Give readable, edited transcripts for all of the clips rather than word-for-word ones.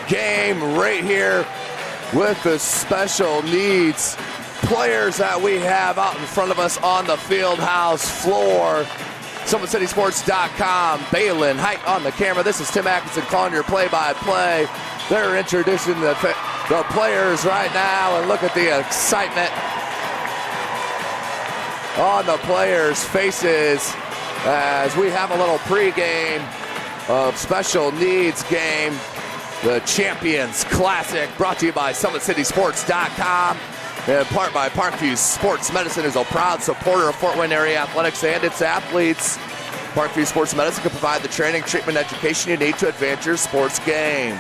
game right here with the special needs players that we have out in front of us on the field house floor. SummitCitySports.com, Balin Height on the camera. This is Tim Atkinson calling your play-by-play. They're introducing the players right now, and look at the excitement on the players' faces as we have a little pregame of special needs game. The Champions Classic, brought to you by SummitCitySports.com, in part by Parkview Sports Medicine, is a proud supporter of Fort Wayne area athletics and its athletes. Parkview Sports Medicine can provide the training, treatment, and education you need to advance your sports game.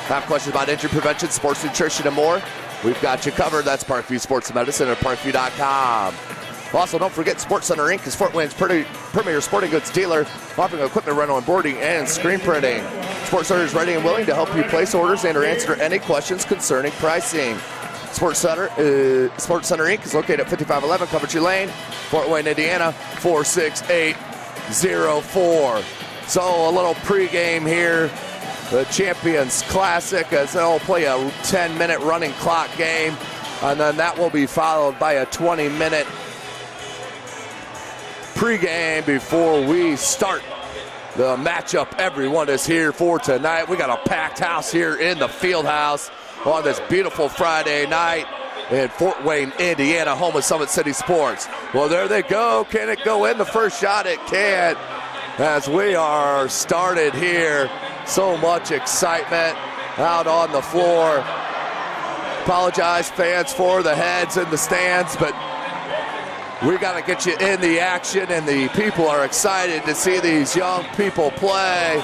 Have questions about injury prevention, sports nutrition, and more? We've got you covered. That's Parkview Sports Medicine at parkview.com. Also, don't forget SportsCenter Inc. is Fort Wayne's premier sporting goods dealer, offering equipment rental and boarding and screen printing. SportsCenter is ready and willing to help you place orders and or answer any questions concerning pricing. SportsCenter Inc. is located at 5511 Coventry Lane, Fort Wayne, Indiana, 46804. So a little pregame here, the Champions Classic, as they'll play a 10-minute running clock game, and then that will be followed by a 20-minute pregame before we start the matchup everyone is here for tonight. We got a packed house here in the field house on this beautiful Friday night in Fort Wayne, Indiana, home of Summit City Sports. Well, there they go. Can it go in? The first shot, it can, as we are started here. So much excitement out on the floor. Apologize, fans, for the heads in the stands, but we got to get you in the action, and the people are excited to see these young people play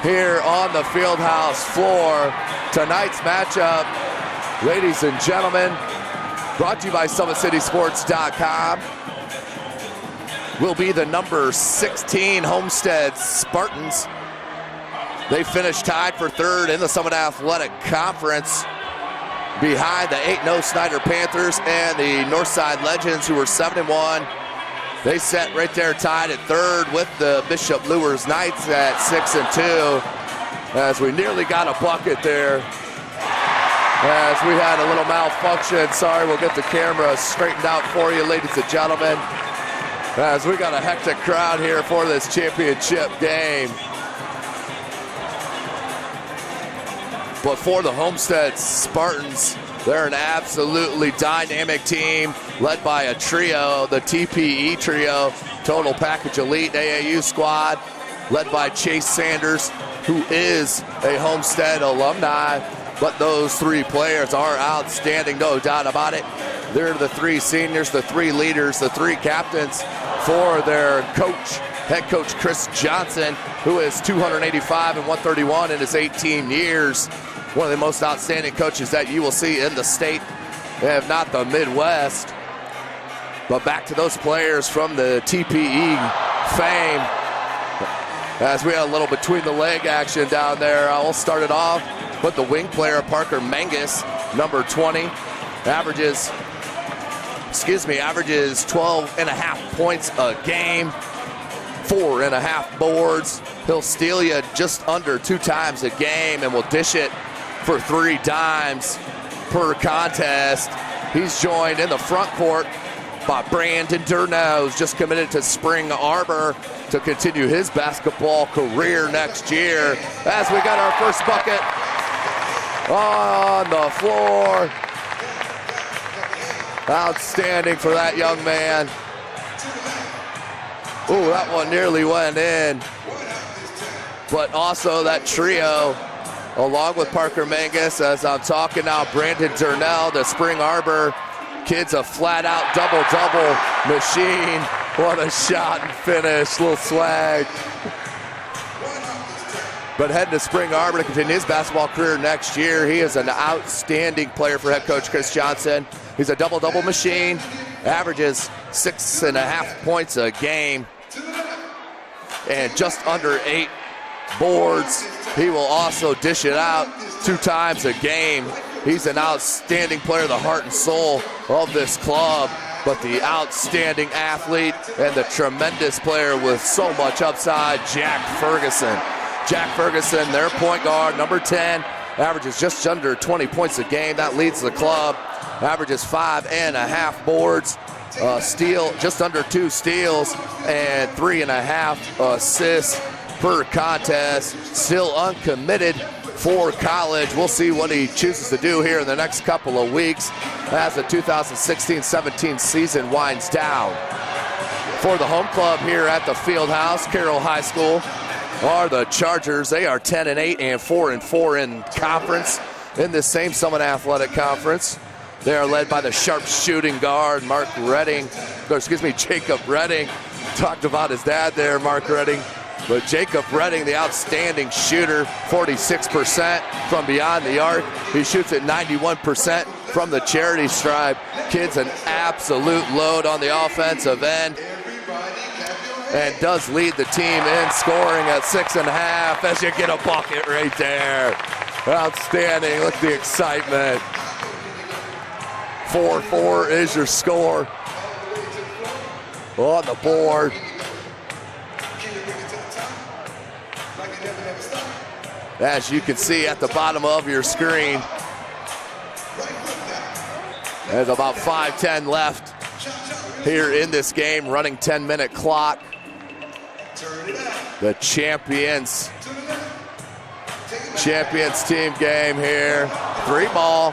here on the fieldhouse floor. Tonight's matchup, ladies and gentlemen, brought to you by SummitCitySports.com, will be the number 16 Homestead Spartans. They finished tied for third in the Summit Athletic Conference, behind the 8-0 Snyder Panthers and the Northside Legends, who were 7-1. They sat right there tied at third with the Bishop Lures Knights at 6-2, as we nearly got a bucket there, as we had a little malfunction. Sorry, we'll get the camera straightened out for you, ladies and gentlemen, as we got a hectic crowd here for this championship game. But for the Homestead Spartans, they're an absolutely dynamic team led by a trio, the TPE trio, Total Package Elite AAU squad, led by Chase Sanders, who is a Homestead alumni. But those three players are outstanding, no doubt about it. They're the three seniors, the three leaders, the three captains for their coach, head coach Chris Johnson, who is 285 and 131 in his 18 years. One of the most outstanding coaches that you will see in the state, if not the Midwest. But back to those players from the TPE fame, as we had a little between the leg action down there. I'll start it off with the wing player, Parker Mangus, number 20, averages 12.5 points a game, 4.5 boards. He'll steal you just under 2 times a game and will dish it for 3 dimes per contest. He's joined in the front court by Brandon Durnow, who's just committed to Spring Arbor to continue his basketball career next year. As we got our first bucket on the floor. Outstanding for that young man. Ooh, that one nearly went in. But also that trio, along with Parker Mangus, as I'm talking now, Brandon Durnell, the Spring Arbor kid's a flat-out double-double machine. What a shot and finish, little swag. But heading to Spring Arbor to continue his basketball career next year. He is an outstanding player for head coach Chris Johnson. He's a double-double machine, averages 6.5 points a game and just under 8 boards. He will also dish it out 2 times a game. He's an outstanding player, the heart and soul of this club, but the outstanding athlete and the tremendous player with so much upside, Jack Ferguson. Jack Ferguson, their point guard, number 10, averages just under 20 points a game. That leads the club. Averages 5.5 boards, steal, just under 2 steals, and 3.5 assists per contest. Still uncommitted for college. We'll see what he chooses to do here in the next couple of weeks as the 2016-17 season winds down. For the home club here at the Fieldhouse, Carroll High School, are the Chargers. They are 10-8 and 4-4 in conference in this same Summit Athletic Conference. They are led by the sharp shooting guard, Jacob Redding. Talked about his dad there, Mark Redding. But Jacob Redding, the outstanding shooter, 46% from beyond the arc. He shoots at 91% from the charity stripe. Kid's an absolute load on the offensive end and does lead the team in scoring at 6.5 as you get a bucket right there. Outstanding, look at the excitement. 4-4 is your score on the board. As you can see at the bottom of your screen, there's about 5:10 left here in this game, running 10-minute clock. The champions team game here. 3 ball,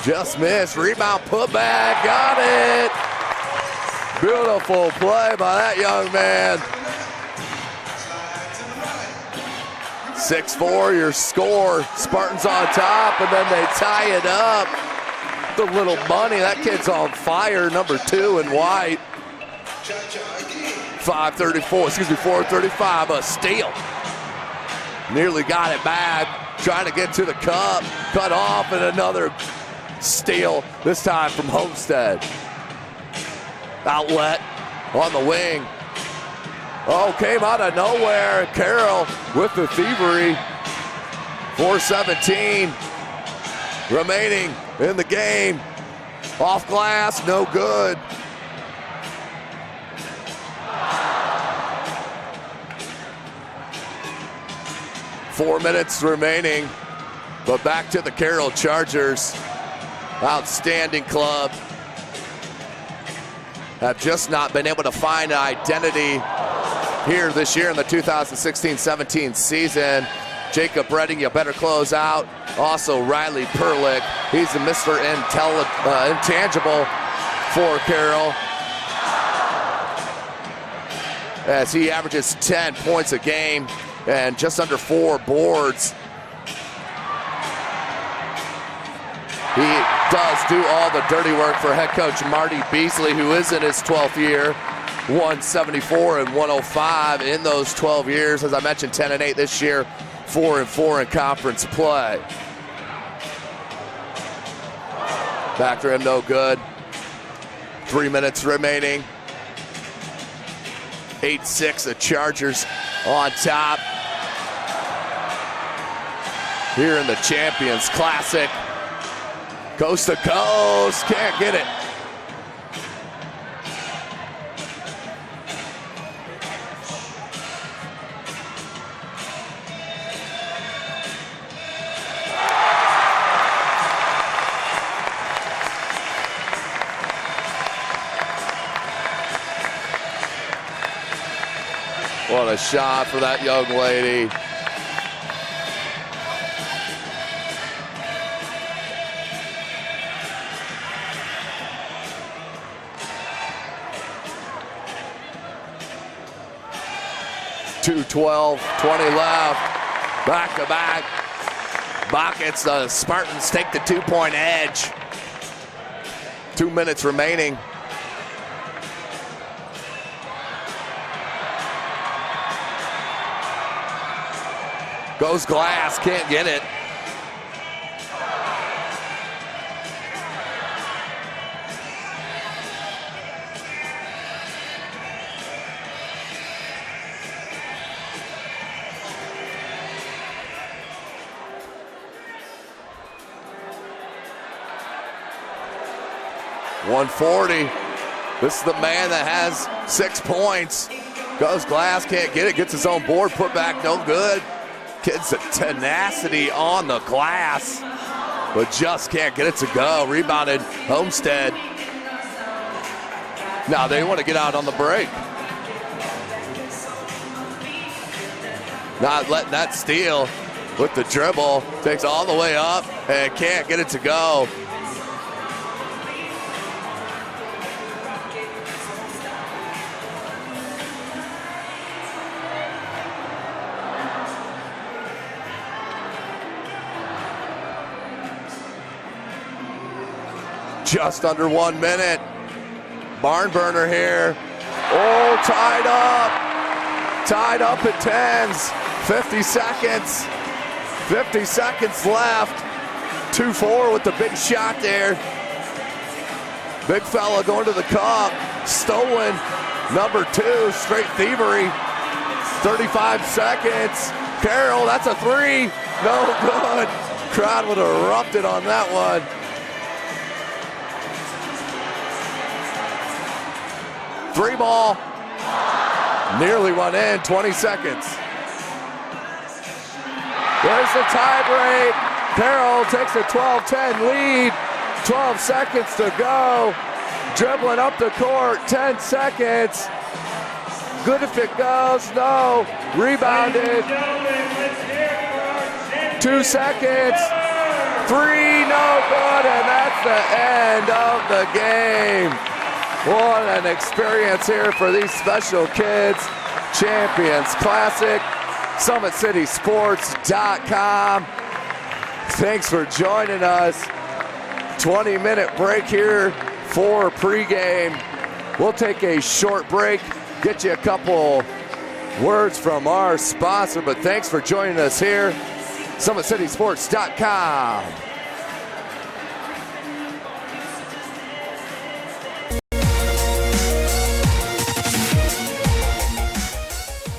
just missed, rebound, put back, got it. Beautiful play by that young man. 6-4, your score. Spartans on top, and then they tie it up. The little bunny, that kid's on fire, number 2 in white. 4:35, a steal. Nearly got it back, trying to get to the cup, cut off, and another steal, this time from Homestead. Outlet on the wing. Oh, came out of nowhere. Carroll with the thievery. 4:17 remaining in the game. Off glass, no good. Four minutes remaining, but back to the Carroll Chargers. Outstanding club. Have just not been able to find an identity here this year in the 2016-17 season. Jacob Redding, you better close out. Also Riley Perlick, he's the Mr. Intangible for Carroll, as he averages 10 points a game and just under 4 boards. He does do all the dirty work for head coach Marty Beasley, who is in his 12th year. 174 and 105 in those 12 years. As I mentioned, 10-8 this year, 4-4 in conference play. Back to him, no good. 3 minutes remaining. 8-6, the Chargers on top here in the Champions Classic. Coast to coast, can't get it. What a shot for that young lady. .212, 20 left, back-to-back buckets. The Spartans take the 2-point edge. 2 minutes remaining. Goes glass, can't get it. .140. This is the man that has 6 points. Goes glass, can't get it, gets his own board, put back, no good. Kids, tenacity on the glass, but just can't get it to go. Rebounded Homestead. Now they want to get out on the break. Not letting that steal with the dribble. Takes all the way up and can't get it to go. Just under 1 minute. Barn burner here. Oh, tied up. Tied up at 10s. 50 seconds. 50 seconds left. 2-4 with the big shot there. Big fella going to the cup. Stolen. Number 2. Straight thievery. 35 seconds. Carroll, that's a 3. No good. Crowd would have erupted on that one. Three ball, nearly went in, 20 seconds. There's the tie break. Carroll takes a 12-10 lead, 12 seconds to go. Dribbling up the court, 10 seconds. Good if it goes, no. Rebounded. 2 seconds. 3, no good, and that's the end of the game. What an experience here for these special kids. Champions Classic, SummitCitySports.com. Thanks for joining us. 20-minute break here for pregame. We'll take a short break, get you a couple words from our sponsor, but thanks for joining us here. SummitCitySports.com.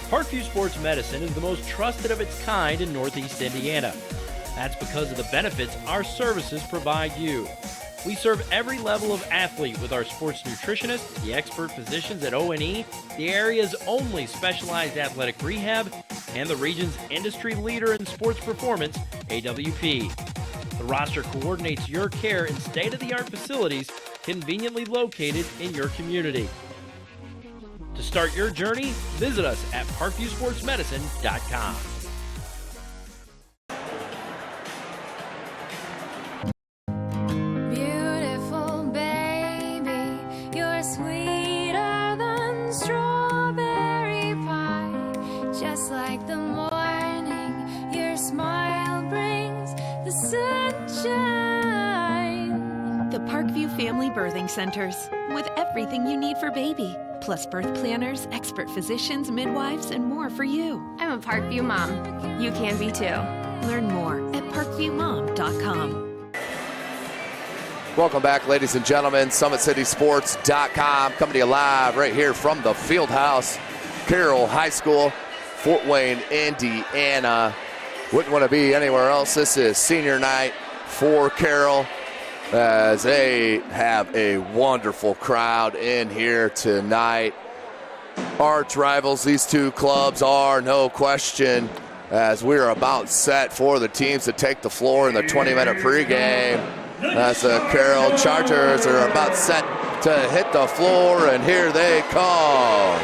Parkview Sports Medicine is the most trusted of its kind in Northeast Indiana. That's because of the benefits our services provide you. We serve every level of athlete with our sports nutritionists, the expert physicians at O&E, the area's only specialized athletic rehab, and the region's industry leader in sports performance, AWP. The roster coordinates your care in state-of-the-art facilities conveniently located in your community. To start your journey, visit us at parkviewsportsmedicine.com. Beautiful baby, you're sweeter than strawberry pie. Just like the morning, your smile brings the sunshine. The Parkview Family Birthing Centers, with everything you need for baby. Plus birth planners, expert physicians, midwives, and more for you. I'm a Parkview mom. You can be too. Learn more at parkviewmom.com. Welcome back, ladies and gentlemen. SummitCitySports.com coming to you live right here from the field house. Carroll High School, Fort Wayne, Indiana. Wouldn't want to be anywhere else. This is senior night for Carroll, as they have a wonderful crowd in here tonight. Arch rivals, these two clubs are, no question, as we're about set for the teams to take the floor in the 20-minute pregame. As the Carroll Chargers are about set to hit the floor, and here they come.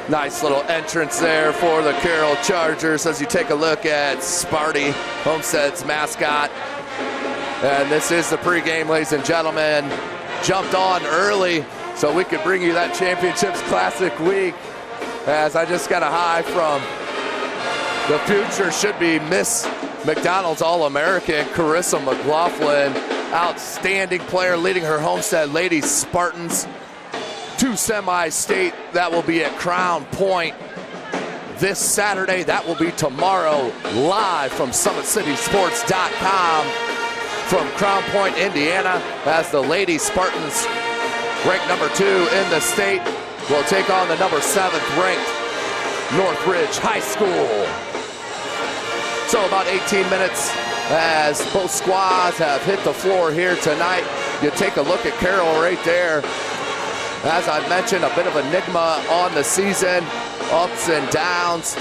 Nice little entrance there for the Carroll Chargers as you take a look at Sparty, Homestead's mascot. And this is the pregame, ladies and gentlemen. Jumped on early so we could bring you that Championships Classic week, as I just got a high from the future should-be Miss McDonald's All-American, Carissa McLaughlin. Outstanding player leading her Homestead Ladies Spartans to semi-state. That will be at Crown Point this Saturday. That will be tomorrow, live from SummitCitySports.com. from Crown Point, Indiana, as the Lady Spartans, ranked number 2 in the state, will take on the number 7th ranked Northridge High School. So about 18 minutes as both squads have hit the floor here tonight. You take a look at Carroll right there. As I mentioned, a bit of enigma on the season, ups and downs,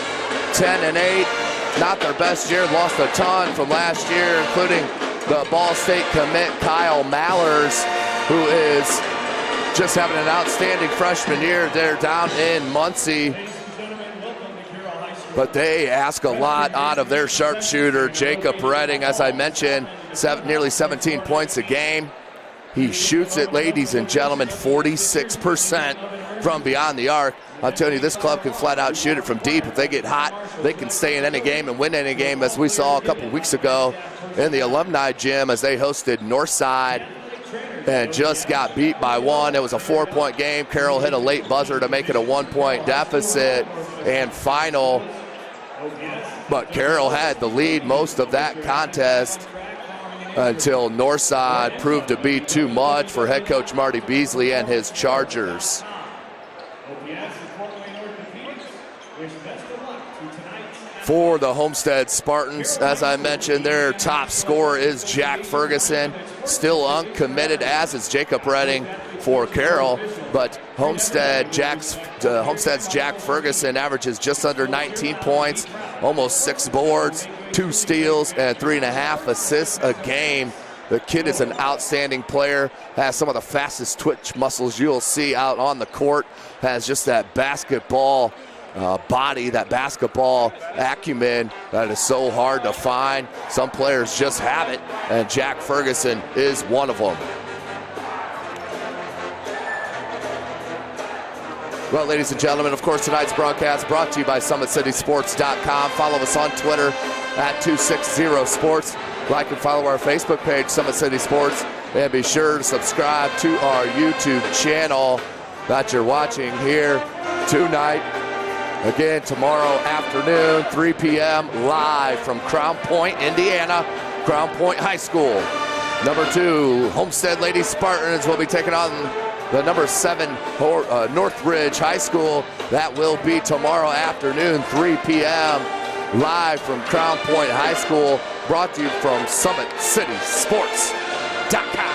10-8. Not their best year, lost a ton from last year, including the Ball State commit Kyle Mallers, who is just having an outstanding freshman year. They're down in Muncie. But they ask a lot out of their sharpshooter, Jacob Redding. As I mentioned, nearly 17 points a game. He shoots it, ladies and gentlemen, 46% from beyond the arc. I'm telling you, this club can flat out shoot it from deep. If they get hot, they can stay in any game and win any game, as we saw a couple weeks ago in the alumni gym as they hosted Northside and just got beat by 1. It was a 4-point game. Carroll hit a late buzzer to make it a 1-point deficit and final. But Carroll had the lead most of that contest until Northside proved to be too much for head coach Marty Beasley and his Chargers. For the Homestead Spartans, as I mentioned, their top scorer is Jack Ferguson, still uncommitted, as is Jacob Redding for Carroll. But Homestead's Jack Ferguson averages just under 19 points, almost 6 boards, 2 steals, and 3.5 assists a game. The kid is an outstanding player, has some of the fastest twitch muscles you'll see out on the court, has just that basketball body, that basketball acumen that is so hard to find. Some players just have it, and Jack Ferguson is one of them. Well, ladies and gentlemen, of course, tonight's broadcast brought to you by SummitCitySports.com. Follow us on Twitter at 260sports. Like and follow our Facebook page, Summit City Sports, and be sure to subscribe to our YouTube channel that you're watching here tonight. Again, tomorrow afternoon, 3 p.m., live from Crown Point, Indiana, Crown Point High School. Number 2, Homestead Lady Spartans will be taking on the number 7 Northridge High School. That will be tomorrow afternoon, 3 p.m., live from Crown Point High School, brought to you from SummitCitySports.com.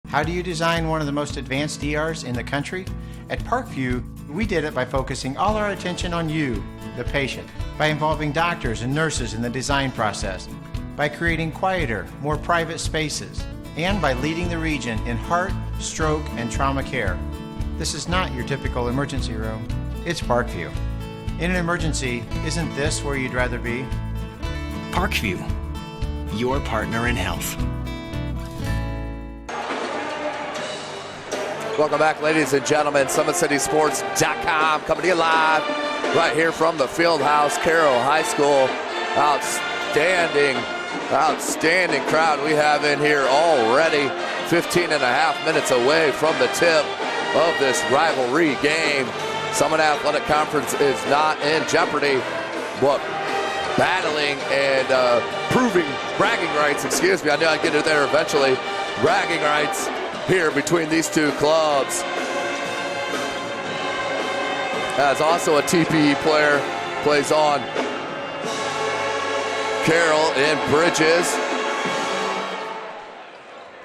How do you design one of the most advanced ERs in the country? At Parkview, we did it by focusing all our attention on you, the patient, by involving doctors and nurses in the design process, by creating quieter, more private spaces, and by leading the region in heart, stroke, and trauma care. This is not your typical emergency room. It's Parkview. In an emergency, isn't this where you'd rather be? Parkview, your partner in health. Welcome back, ladies and gentlemen. SummitCitySports.com coming to you live right here from the Fieldhouse, Carroll High School. Outstanding crowd we have in here already. 15.5 minutes away from the tip of this rivalry game. Summit Athletic Conference is not in jeopardy, but battling and proving bragging rights, I knew I'd get it there eventually. Bragging rights here between these two clubs. As also a TPE player plays on Carroll in Bridges.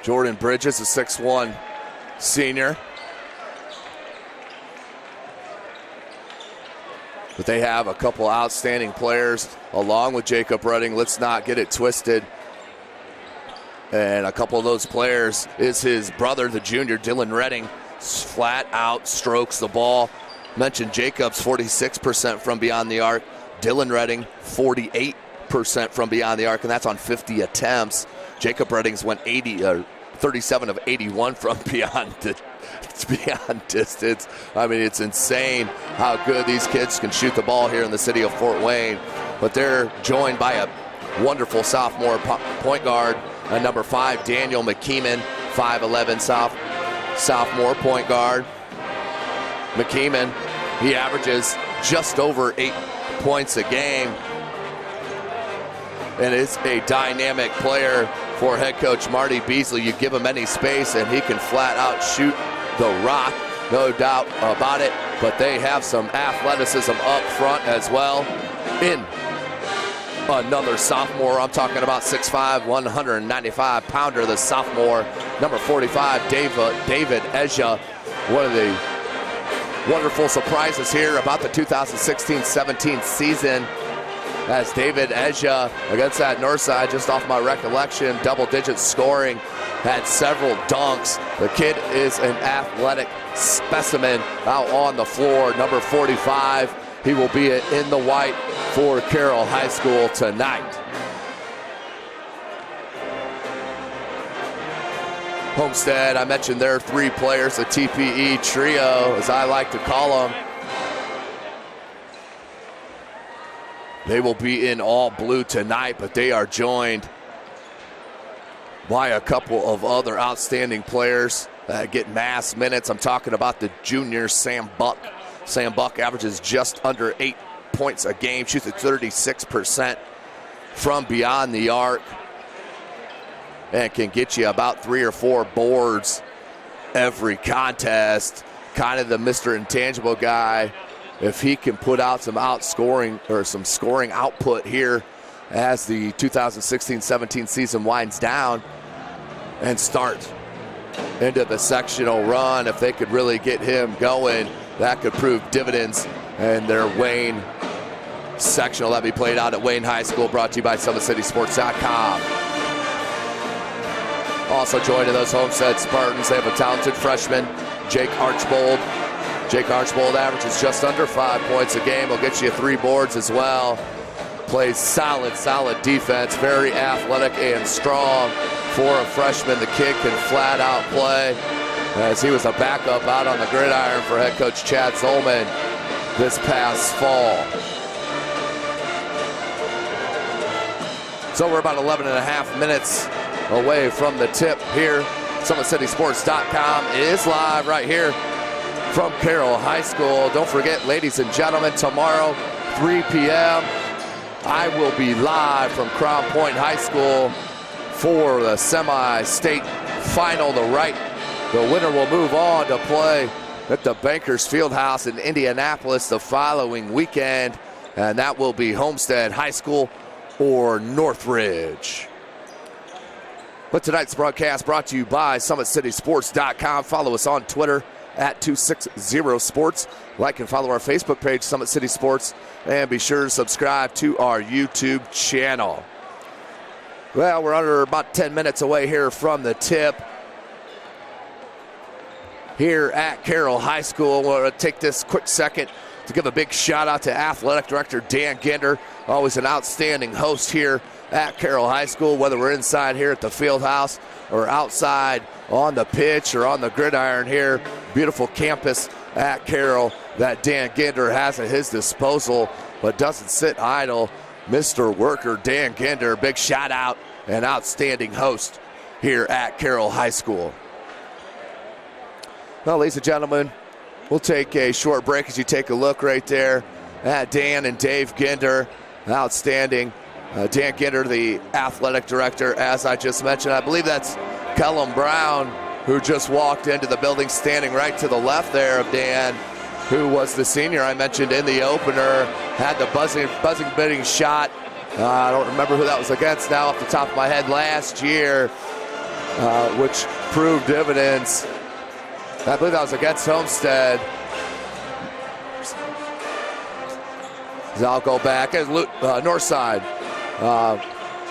Jordan Bridges, a 6'1" senior. But they have a couple outstanding players along with Jacob Redding. Let's not get it twisted. And a couple of those players is his brother, the junior, Dylan Redding. Flat out strokes the ball. Mentioned Jacob's 46% from beyond the arc. Dylan Redding, 48% from beyond the arc, and that's on 50 attempts. Jacob Redding's went 37 of 81 from beyond distance. I mean, it's insane how good these kids can shoot the ball here in the city of Fort Wayne. But they're joined by a wonderful sophomore point guard, number 5, Daniel McKeeman, 5'11", sophomore point guard. McKeeman, he averages just over 8 points a game. And is a dynamic player for head coach Marty Beasley. You give him any space and he can flat out shoot the rock, no doubt about it. But they have some athleticism up front as well. In another sophomore, I'm talking about 6'5", 195-pounder, the sophomore, number 45, David Ezja. One of the wonderful surprises here about the 2016-17 season, as David Ezja against that north side, just off my recollection, double-digit scoring, had several dunks. The kid is an athletic specimen out on the floor, number 45. He will be in the white for Carroll High School tonight. Homestead, I mentioned their 3 players, a TPE trio, as I like to call them. They will be in all blue tonight, but they are joined by a couple of other outstanding players that get mass minutes. I'm talking about the junior Sam Buck. Sam Buck averages just under 8 points a game, shoots at 36% from beyond the arc, and can get you about 3 or 4 boards every contest. Kind of the Mr. Intangible guy. If he can put out some outscoring or some scoring output here as the 2016-17 season winds down and start into the sectional run, if they could really get him going, that could prove dividends in their Wayne sectional that be played out at Wayne High School, brought to you by SummitCitySports.com. Also joining those Homestead Spartans, they have a talented freshman, Jake Archbold. Jake Archbold averages just under 5 points a game. Will get you 3 boards as well. Plays solid defense, very athletic and strong for a freshman. The kid can flat out play, as he was a backup out on the gridiron for head coach Chad Zolman this past fall. So we're about 11 and a half minutes away from the tip here. SummitCitySports.com is live right here from Carroll High School. Don't forget, ladies and gentlemen, tomorrow, 3 p.m., I will be live from Crown Point High School for the semi-state final. The winner will move on to play at the Bankers Fieldhouse in Indianapolis the following weekend, and that will be Homestead High School or Northridge. But tonight's broadcast brought to you by SummitCitySports.com. Follow us on Twitter at 260sports. Like and follow our Facebook page, Summit City Sports, and be sure to subscribe to our YouTube channel. Well, we're under about 10 minutes away here from the tip here at Carroll High School. We'll take this quick second to give a big shout out to Athletic Director Dan Ginder, always an outstanding host here at Carroll High School, whether we're inside here at the field house or outside on the pitch or on the gridiron here. Beautiful campus at Carroll that Dan Ginder has at his disposal, but doesn't sit idle. Mr. Worker Dan Ginder, big shout out and outstanding host here at Carroll High School. Well, ladies and gentlemen, we'll take a short break as you take a look right there at Dan and Dave Ginder. Outstanding. Dan Ginder, the athletic director, as I just mentioned. I believe that's Kellum Brown, who just walked into the building, standing right to the left there of Dan, who was the senior I mentioned in the opener, had the buzzing shot. I don't remember who that was against now off the top of my head, last year, which proved dividends. I believe that was against Homestead. I'll go back as north side.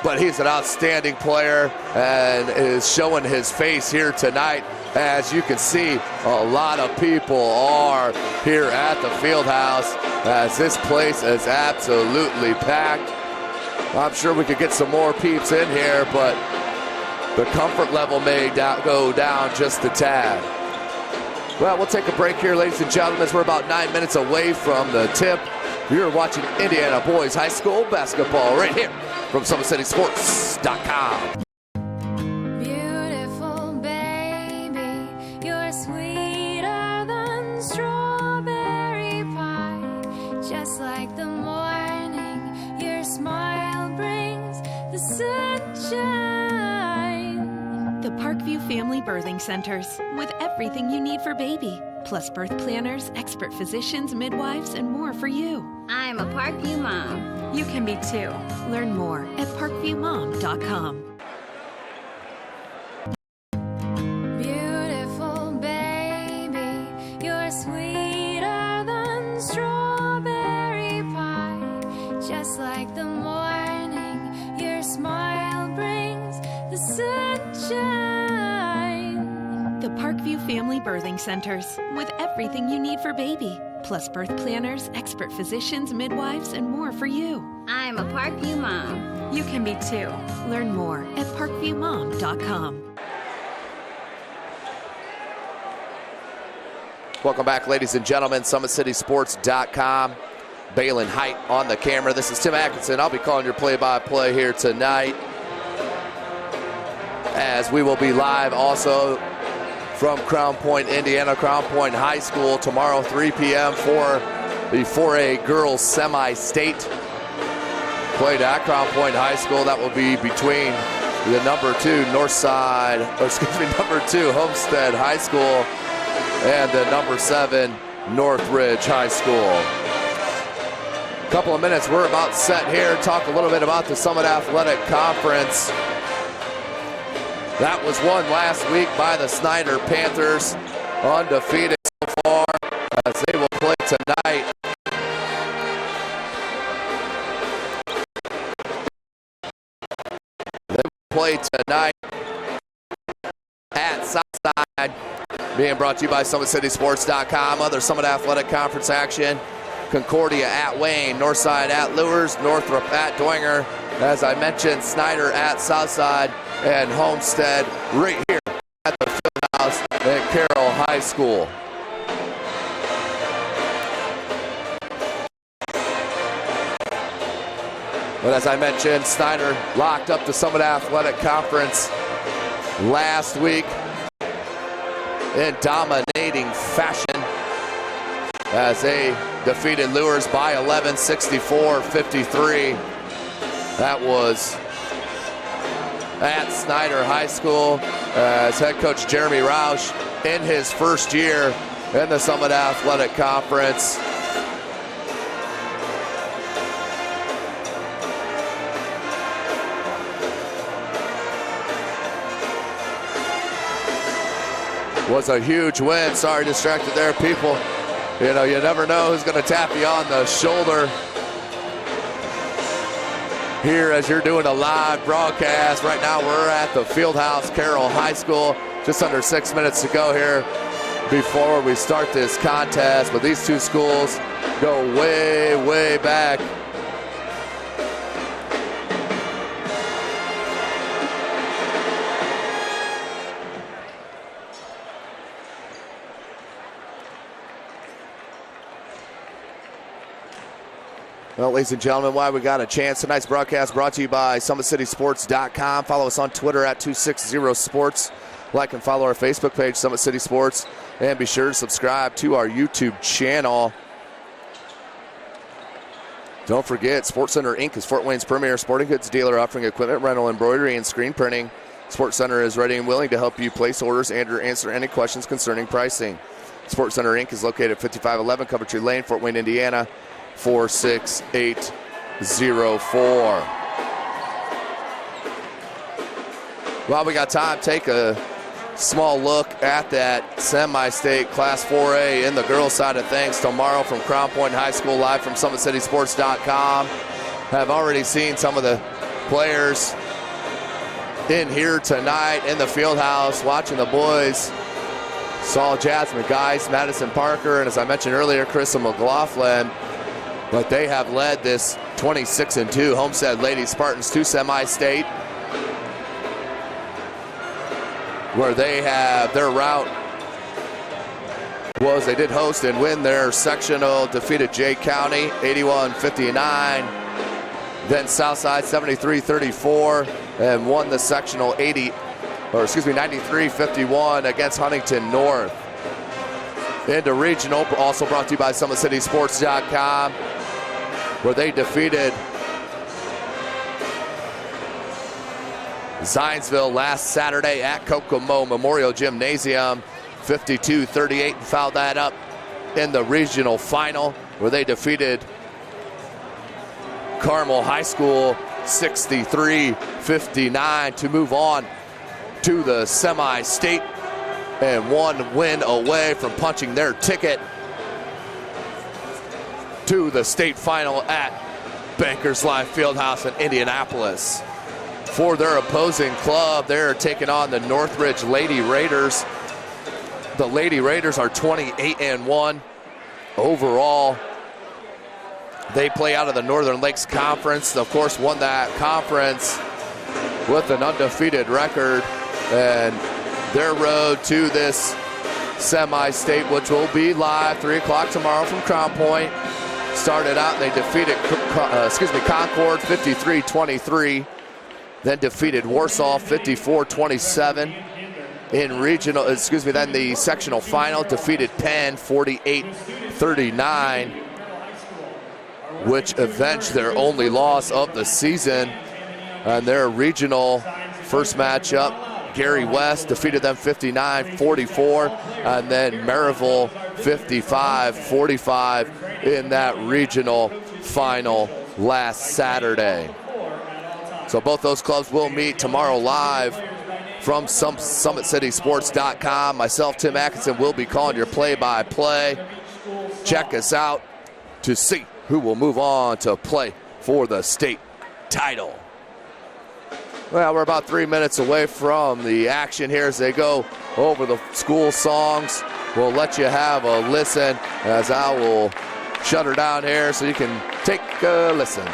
But he's an outstanding player and is showing his face here tonight. As you can see, a lot of people are here at the field house, as this place is absolutely packed. I'm sure we could get some more peeps in here, but the comfort level may go down just a tad. Well, we'll take a break here, ladies and gentlemen, as we're about 9 minutes away from the tip. You're watching Indiana Boys High School basketball right here from SummitCitySports.com. Beautiful baby, you're sweeter than strawberry pie, just like the morning Birthing Centers with everything you need for baby, plus birth planners, expert physicians, midwives, and more for you. I'm a Parkview mom. You can be too. Learn more at parkviewmom.com. Beautiful baby, you're sweeter than strawberry pie. Just like the morning, your smile brings the sunshine. The Parkview Family Birthing Centers with everything you need for baby, plus birth planners, expert physicians, midwives, and more for you. I'm a Parkview mom. You can be too. Learn more at parkviewmom.com. Welcome back, ladies and gentlemen. SummitCitySports.com. Balin Height on the camera. This is Tim Atkinson. I'll be calling your play-by-play here tonight, as we will be live also from Crown Point, Indiana, Crown Point High School tomorrow, 3 p.m. for the 4A girls semi-state. Played at Crown Point High School. That will be between the number 2 number 2 Homestead High School and the number 7 Northridge High School. A couple of minutes, we're about set here. Talk a little bit about the Summit Athletic Conference. That was won last week by the Snyder Panthers, undefeated so far, as they will play tonight. They will play tonight at Southside, being brought to you by SummitCitySports.com. Other Summit Athletic Conference action: Concordia at Wayne, Northside at Lewis, Northrop at Dwenger. As I mentioned, Snyder at Southside, and Homestead right here at the Fieldhouse at Carroll High School. But as I mentioned, Snyder locked up the Summit Athletic Conference last week in dominating fashion as they defeated Lures by 11, 64-53. That was at Snyder High School, as head coach Jeremy Roush in his first year in the Summit Athletic Conference. Was a huge win. Sorry, distracted there, people. You know, you never know who's going to tap you on the shoulder here as you're doing a live broadcast. Right now we're at the Fieldhouse, Carroll High School. Just under 6 minutes to go here before we start this contest. But these two schools go way, way back. Well, ladies and gentlemen, why we got a chance. Tonight's broadcast brought to you by SummitCitySports.com. Follow us on Twitter at 260sports. Like and follow our Facebook page, Summit City Sports. And be sure to subscribe to our YouTube channel. Don't forget, SportsCenter Inc. is Fort Wayne's premier sporting goods dealer, offering equipment rental, embroidery, and screen printing. SportsCenter is ready and willing to help you place orders and or answer any questions concerning pricing. SportsCenter Inc. is located at 5511 Coventry Lane, Fort Wayne, Indiana, 46804. Well, we got time. Take a small look at that semi-state Class 4A in the girls' side of things tomorrow from Crown Point High School, live from SummitCitySports.com. Have already seen some of the players in here tonight in the Fieldhouse watching the boys. Saw Jasmine Geis, Madison Parker, and as I mentioned earlier, Krista McLaughlin. But they have led this 26-2 Homestead Lady Spartans to semi-state, where they have their route was they did host and win their sectional, defeated Jay County 81-59, then Southside 73-34, and won the sectional 93-51 against Huntington North. Into regional, also brought to you by SummitCitySports.com, where they defeated Zionsville last Saturday at Kokomo Memorial Gymnasium, 52-38, and fouled that up in the regional final where they defeated Carmel High School 63-59 to move on to the semi-state, and one win away from punching their ticket to the state final at Bankers Life Fieldhouse in Indianapolis. For their opposing club, they're taking on the Northridge Lady Raiders. The Lady Raiders are 28-1 overall. They play out of the Northern Lakes Conference. Of course, won that conference with an undefeated record, and their road to this semi-state, which will be live 3 o'clock tomorrow from Crown Point, started out and they defeated Concord 53-23, then defeated Warsaw 54-27 in regional. Then the sectional final defeated Penn 48-39, which avenged their only loss of the season. And their regional first matchup, Gary West defeated them 59-44, and then Maryville 55-45 in that regional final last Saturday. So both those clubs will meet tomorrow live from SummitCitySports.com. Myself, Tim Atkinson, will be calling your play-by-play. Check us out to see who will move on to play for the state title. Well, we're about 3 minutes away from the action here as they go over the school songs. We'll let you have a listen as I will shut her down here so you can take a listen.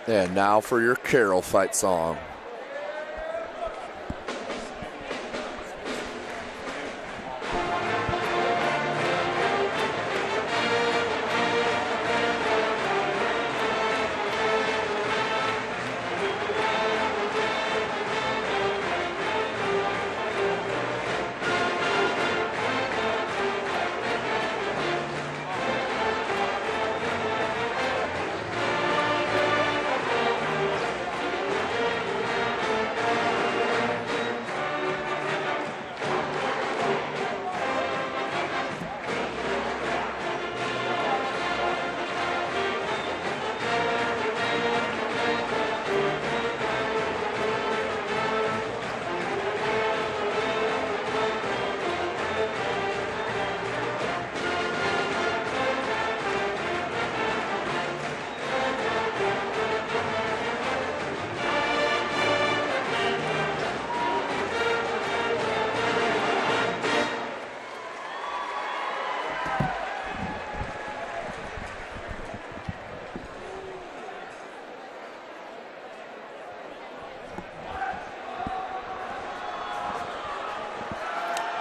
And now for your Carroll fight song.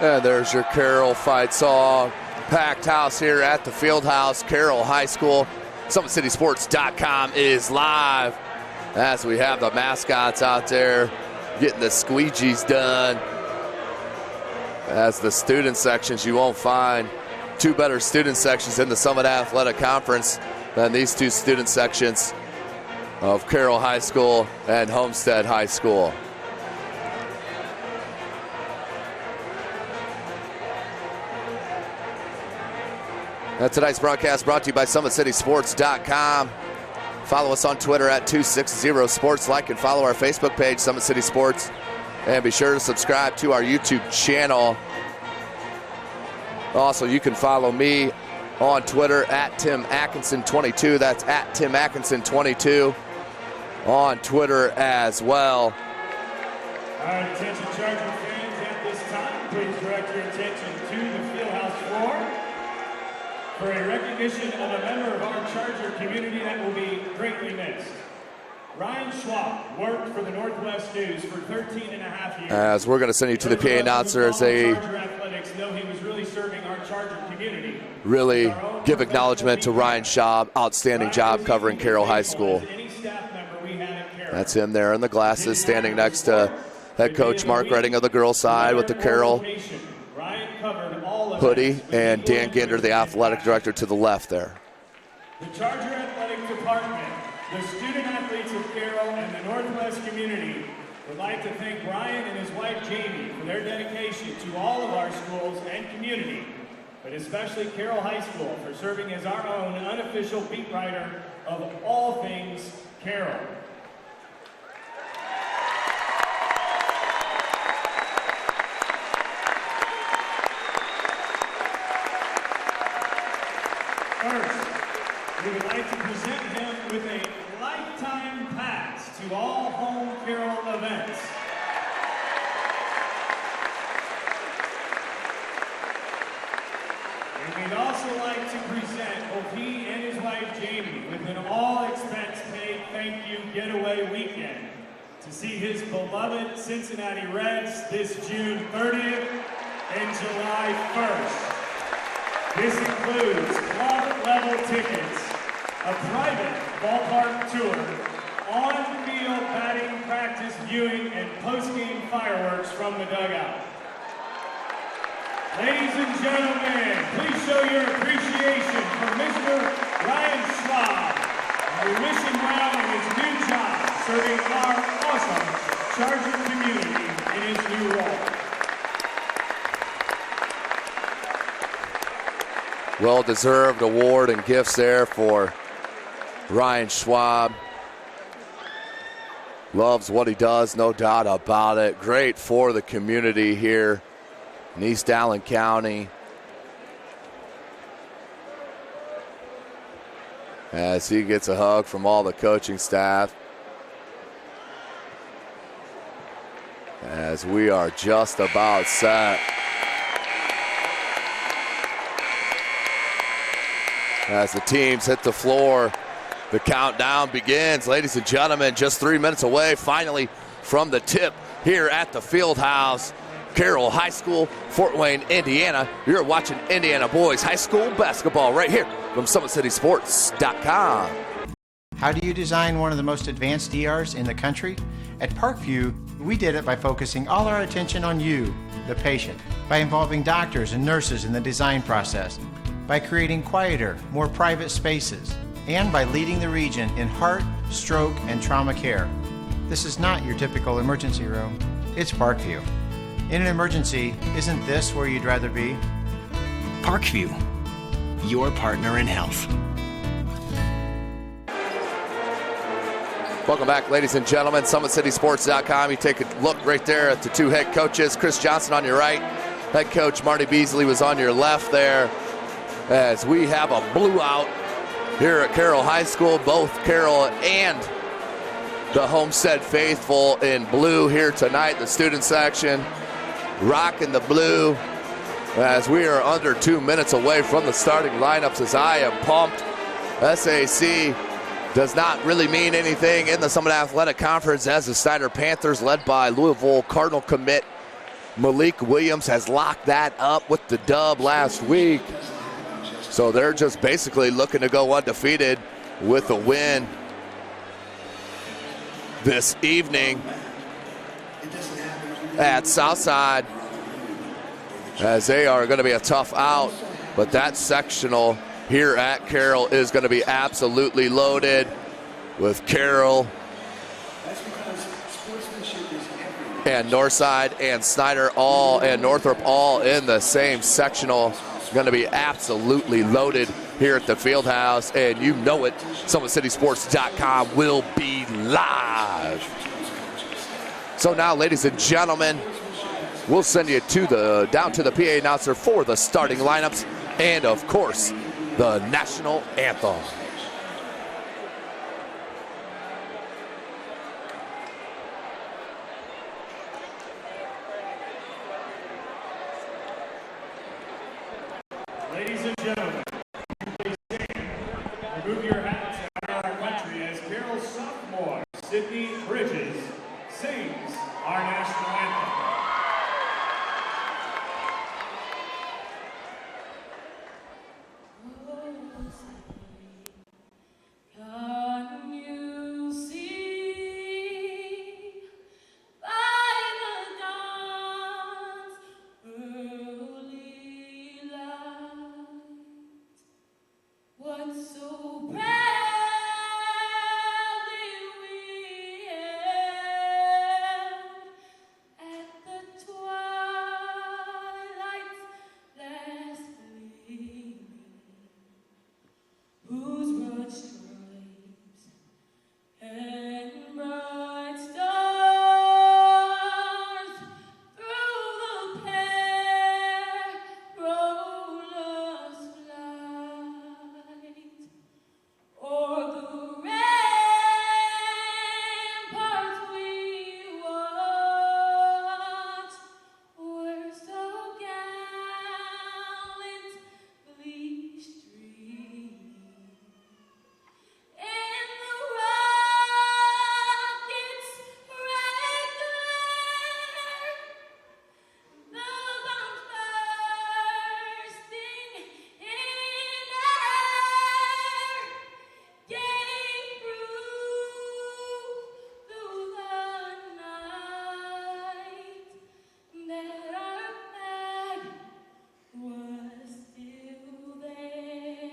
And there's your Carroll fight song. Packed house here at the field house, Carroll High School. SummitCitySports.com is live as we have the mascots out there getting the squeegees done. As the student sections, you won't find two better student sections in the Summit Athletic Conference than these two student sections of Carroll High School and Homestead High School. Tonight's broadcast brought to you by SummitCitySports.com. Follow us on Twitter at 260sports. Like and follow our Facebook page, Summit City Sports. And be sure to subscribe to our YouTube channel. Also, you can follow me on Twitter at Tim Atkinson22. That's at Tim Atkinson22 on Twitter as well. All right, attention Charger fans, at this time, please direct your attention to the fieldhouse floor for a recognition of a member of our Charger community that will be greatly missed. Ryan Schwab worked for the Northwest News for 13 and a half years. As we're going to send you to the PA announcer as they really give acknowledgement to Ryan Schwab. Outstanding job covering Carroll High School. That's him there in the glasses, standing next to head coach Mark Redding of the girls' side with the Carroll hoodie, and Dan Ginder, the athletic director, to the left there. The Charger Athletic Department, the student athletes of Carroll, and the Northwest community would like to thank Brian and his wife Jamie for their dedication to all of our schools and community, but especially Carroll High School for serving as our own unofficial beat writer of all things Carroll. First, we would like to present him with a lifetime pass to all home Carroll events. And we'd also like to present both he and his wife Jamie with an all-expense-paid thank you getaway weekend to see his beloved Cincinnati Reds this June 30th and July 1st. This includes club-level tickets, a private ballpark tour, on-field batting practice viewing, and post-game fireworks from the dugout. Ladies and gentlemen, please show your appreciation for Mr. Ryan Schwab. We wish him well in his new job, serving our awesome Charger community in his new role. Well-deserved award and gifts there for Ryan Schwab. Loves what he does, no doubt about it. Great for the community here in East Allen County. As he gets a hug from all the coaching staff. As we are just about set. As the teams hit the floor, the countdown begins. Ladies and gentlemen, just 3 minutes away, finally, from the tip here at the Fieldhouse. Carroll High School, Fort Wayne, Indiana. You're watching Indiana Boys High School basketball right here from SummitCitySports.com. How do you design one of the most advanced DRs in the country? At Parkview, we did it by focusing all our attention on you, the patient, by involving doctors and nurses in the design process, by creating quieter, more private spaces, and by leading the region in heart, stroke, and trauma care. This is not your typical emergency room. It's Parkview. In an emergency, isn't this where you'd rather be? Parkview, your partner in health. Welcome back, ladies and gentlemen. SummitCitySports.com. You take a look right there at the two head coaches. Chris Johnson on your right. Head coach Marty Beasley was on your left there. As we have a blue out here at Carroll High School. Both Carroll and the Homestead faithful in blue here tonight. The student section rocking the blue as we are under 2 minutes away from the starting lineups as I am pumped. SAC does not really mean anything in the Summit Athletic Conference as the Snyder Panthers, led by Louisville Cardinal commit Malik Williams, has locked that up with the dub last week. So they're just basically looking to go undefeated with a win this evening at Southside, as they are going to be a tough out. But that sectional here at Carroll is going to be absolutely loaded with Carroll and Northside and Snyder all and Northrop all in the same sectional. Going to be absolutely loaded here at the Fieldhouse, and you know it, SummitCitySports.com will be live. So now, ladies and gentlemen, we'll send you to down to the PA announcer for the starting lineups, and of course, the national anthem. Ladies and gentlemen, please stand. Remove your hats and honor our country as Carroll sophomore Sydney Bridges sings our national anthem. Can you see by the dawn's early light what so proudly we hailed at the twilight's last gleaming, whose broad stripes and bright stars through the perilous flight o'er the ramparts we watched were so gallantly streaming. And the rocket's red glare, the bombs bursting in air, gave proof through the night that our flag was still there.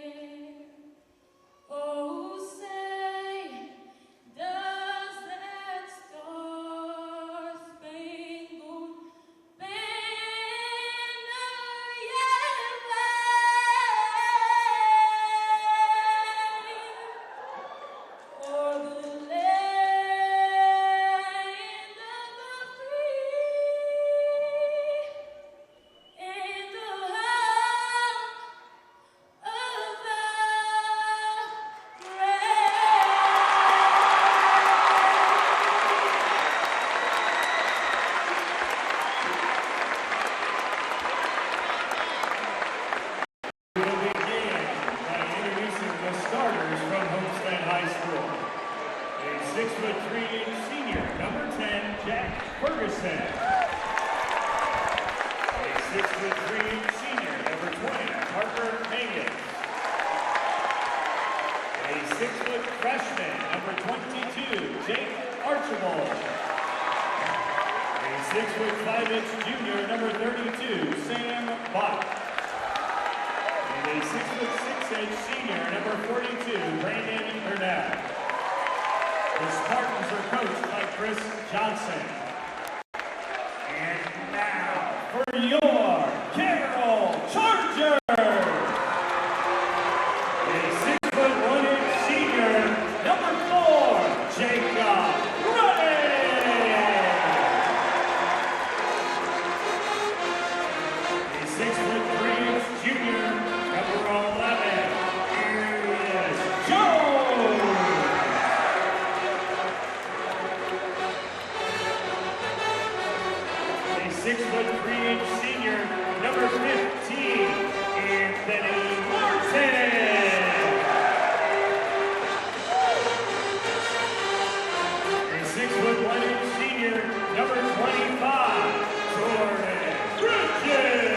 Oh, say, does that star-spangled banner yet wave o'er the land of the free and the home of the We will begin by introducing the starters from Homestead High School. A 6'3" senior, number 10, Jack Ferguson. A 6'3" senior, number 20, Parker Mangus. A 6' freshman, number 22, Jake Archibald. A 6'5" junior, number 32, Sam Bott. And a 6'6" senior, number 42, Brandon Burnett. The Spartans are coached by Chris Johnson. And now for your Carroll Chargers. A 6'1" senior, number 4, Jacob Running. A 6'3" junior, number 11, Arias Jones. A 6'3" senior, number 15, Anthony Martin. A 6'1" senior, number 25, Jordan Bridges.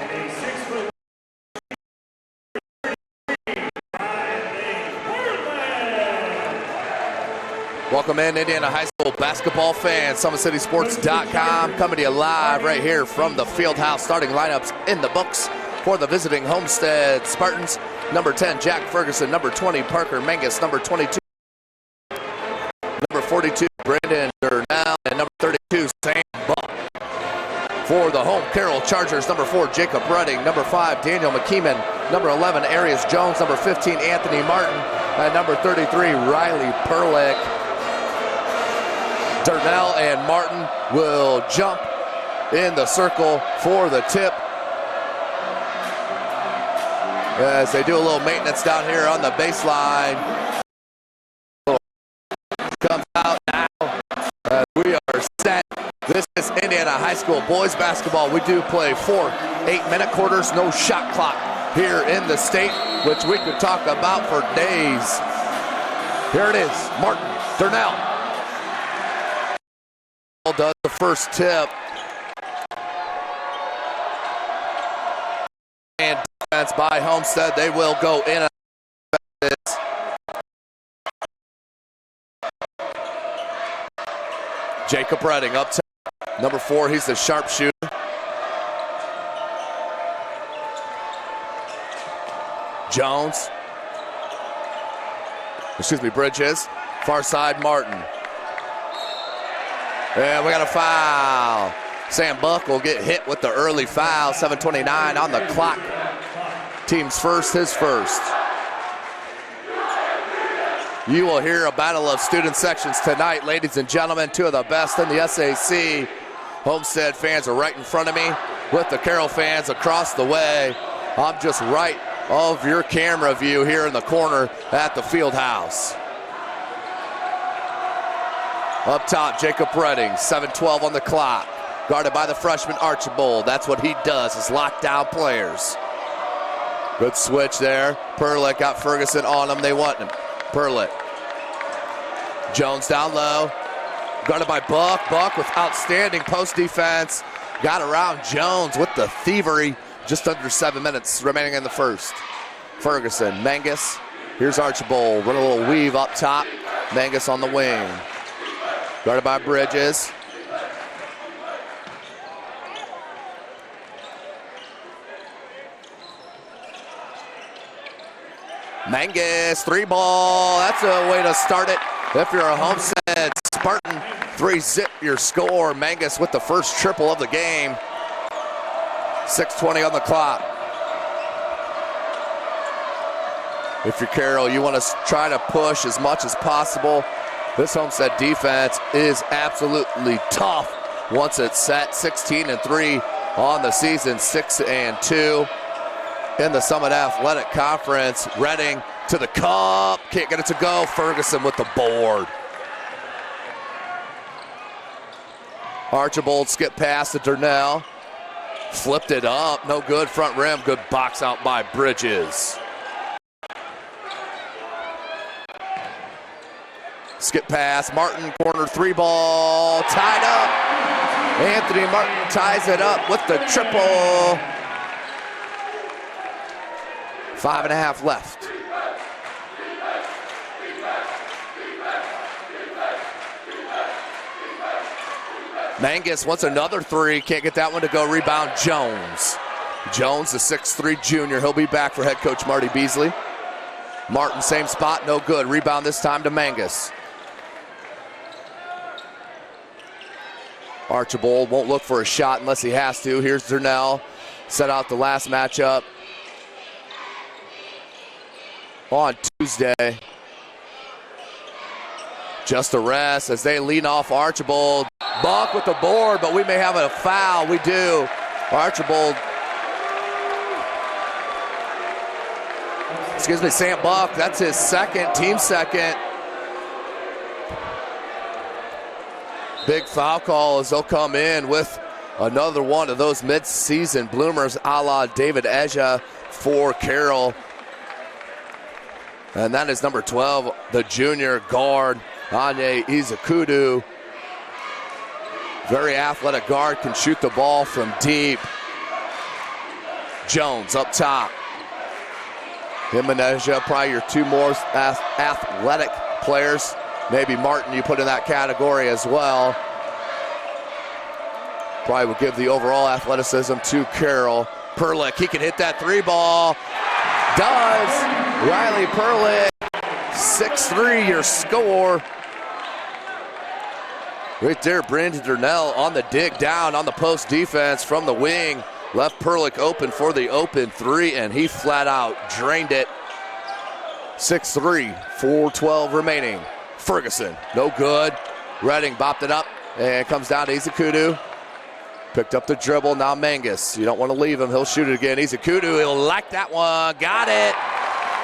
And a 6'3" Riley Portland. Welcome in, Indiana High School basketball fans. SummitCitySports.com coming to you live right here from the field house. Starting lineups in the books for the visiting Homestead Spartans. Number 10, Jack Ferguson. Number 20, Parker Mangus. Number 22, number 42, Brandon Durnell. And number 32, Sam Buck. For the home Carroll Chargers, number 4, Jacob Redding. Number 5, Daniel McKeeman. Number 11, Arias Jones. Number 15, Anthony Martin. And number 33, Riley Perlick. Durnell and Martin will jump in the circle for the tip. As they do a little maintenance down here on the baseline. Comes out now. We are set. This is Indiana High School boys basketball. We do play 4 8-minute quarters, no shot clock here in the state, which we could talk about for days. Here it is, Martin Durnell does the first tip. And defense by Homestead, they will go in. Jacob Redding up top. Number 4, he's the sharpshooter. Jones. Bridges. Far side, Martin. And we got a foul. Sam Buck will get hit with the early foul. 7:29 on the clock. Team's first, his first. You will hear a battle of student sections tonight, ladies and gentlemen. 2 of the best in the SAC. Homestead fans are right in front of me with the Carroll fans across the way. I'm just right of your camera view here in the corner at the field house. Up top, Jacob Redding, 7:12 on the clock. Guarded by the freshman Archibald. That's what he does, is lock down players. Good switch there. Perlick got Ferguson on him. They want him. Perlick. Jones down low. Guarded by Buck. Buck with outstanding post defense. Got around Jones with the thievery. Just under 7 minutes remaining in the first. Ferguson, Mangus. Here's Archibald. Run a little weave up top. Mangus on the wing. Guarded by Bridges. Mangus, 3-ball. That's a way to start it. If you're a Homestead Spartan, 3-zip your score. Mangus with the first triple of the game. 6:20 on the clock. If you're Carroll, you want to try to push as much as possible. This Homestead defense is absolutely tough once it's set. 16-3 on the season, 6-2 in the Summit Athletic Conference. Redding to the cup, can't get it to go. Ferguson with the board. Archibald skip pass to Durnell. Flipped it up, no good, front rim, good box out by Bridges. Skip pass, Martin, corner 3-ball, tied up. Anthony Martin ties it up with the triple. 5.5 left. Mangus wants another 3, can't get that one to go. Rebound, Jones. Jones, the 6'3 junior, he'll be back for head coach Marty Beasley. Martin, same spot, no good. Rebound this time to Mangus. Archibald won't look for a shot unless he has to. Here's Durnell, set out the last matchup on Tuesday. Just a rest as they lean off Archibald. Buck with the board, but we may have a foul. We do. Archibald. Sam Buck, that's his second, team second. Big foul call as they'll come in with another one of those mid-season bloomers a la David Eja for Carroll. And that is number 12, the junior guard, Anye Izakudu. Very athletic guard, can shoot the ball from deep. Jones up top. Him and Eja, probably your 2 more athletic players. Maybe Martin you put in that category as well. Probably would give the overall athleticism to Carroll. Perlick, he can hit that 3-ball. Does. Riley Perlick, 6'3", your score. Right there, Brandon Durnell on the dig down on the post defense from the wing. Left Perlick open for the open 3, and he flat out drained it. 6'3", 4:12 remaining. Ferguson, no good. Redding bopped it up, and comes down to Izakudu. Picked up the dribble, now Mangus. You don't want to leave him, he'll shoot it again. Izakudu, he'll like that one, got it.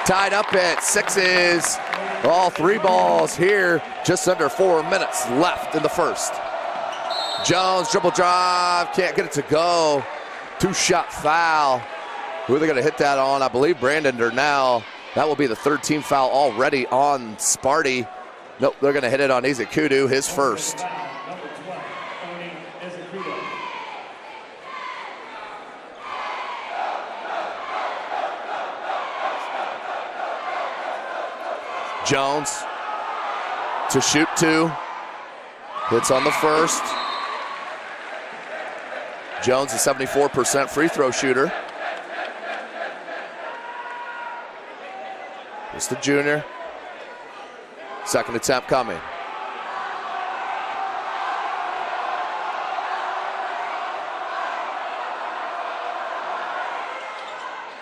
Tied up at 6s. All 3 balls here, just under 4 minutes left in the first. Jones, dribble drive, can't get it to go. 2-shot foul. Who are they going to hit that on? I believe Brandon Durnell. That will be the 3rd team foul already on Sparty. Nope, they're going to hit it on Izakudu, his first. Jones to shoot 2. Hits on the first. Jones, a 74% free throw shooter. It's the junior. Second attempt coming.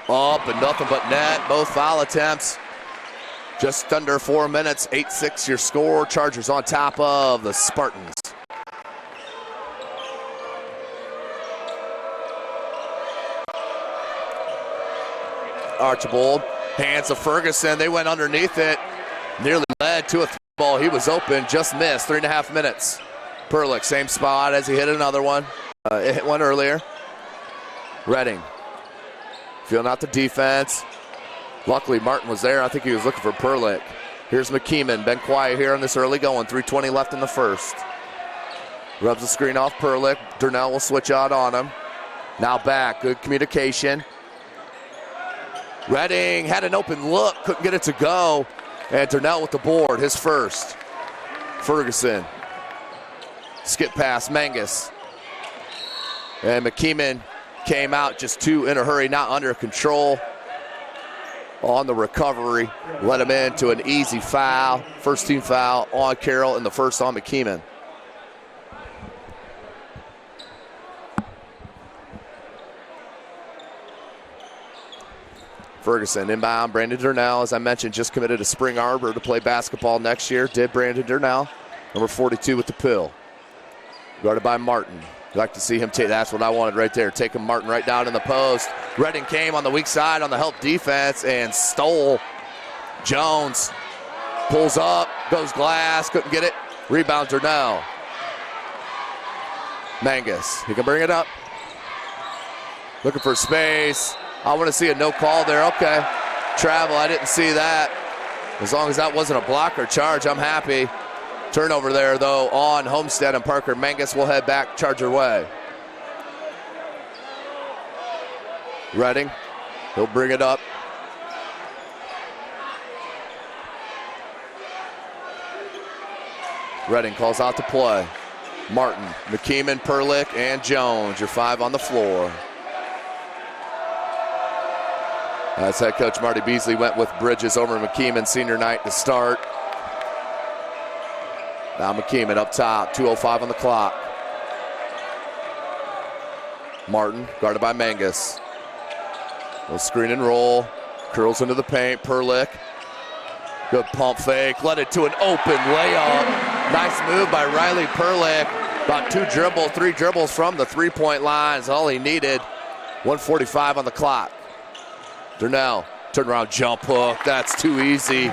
Up and nothing but net. Both foul attempts. Just under 4 minutes, 8-6 your score. Chargers on top of the Spartans. Archibald, hands of Ferguson. They went underneath it. Nearly led to a 3-ball. He was open, just missed. 3.5 minutes. Perlick, same spot as he hit another one. Hit one earlier. Redding, feeling out the defense. Luckily, Martin was there. I think he was looking for Perlick. Here's McKeeman. Been quiet here on this early going. 3:20 left in the first. Rubs the screen off Perlick. Durnell will switch out on him. Now back. Good communication. Redding had an open look. Couldn't get it to go. And Durnell with the board. His first. Ferguson. Skip pass. Mangus. And McKeeman came out just too in a hurry. Not under control. On the recovery, let him into an easy foul. First team foul on Carroll and the first on McKeeman. Ferguson inbound. Brandon Durnell, as I mentioned, just committed to Spring Arbor to play basketball next year. Did Brandon Durnell, number 42 with the pill. Guarded by Martin. Like to see him take, that's what I wanted right there. Taking Martin right down in the post. Redding came on the weak side on the help defense and stole. Jones pulls up, goes glass, couldn't get it. Rebound Durnell. Mangus, he can bring it up. Looking for space. I want to see a no call there. Okay, travel, I didn't see that. As long as that wasn't a block or charge, I'm happy. Turnover there, though, on Homestead, and Parker Mangus will head back Charger way. Redding, he'll bring it up. Redding calls out the play. Martin, McKeeman, Perlick, and Jones, your 5 on the floor. As head coach Marty Beasley went with Bridges over McKeeman senior night to start. Now McKeeman up top, 2:05 on the clock. Martin, guarded by Mangus. Little screen and roll, curls into the paint, Perlick. Good pump fake, led it to an open layup. Nice move by Riley Perlick. About 3 dribbles from the 3-point line is all he needed. 1:45 on the clock. Durnell, turnaround jump hook, that's too easy.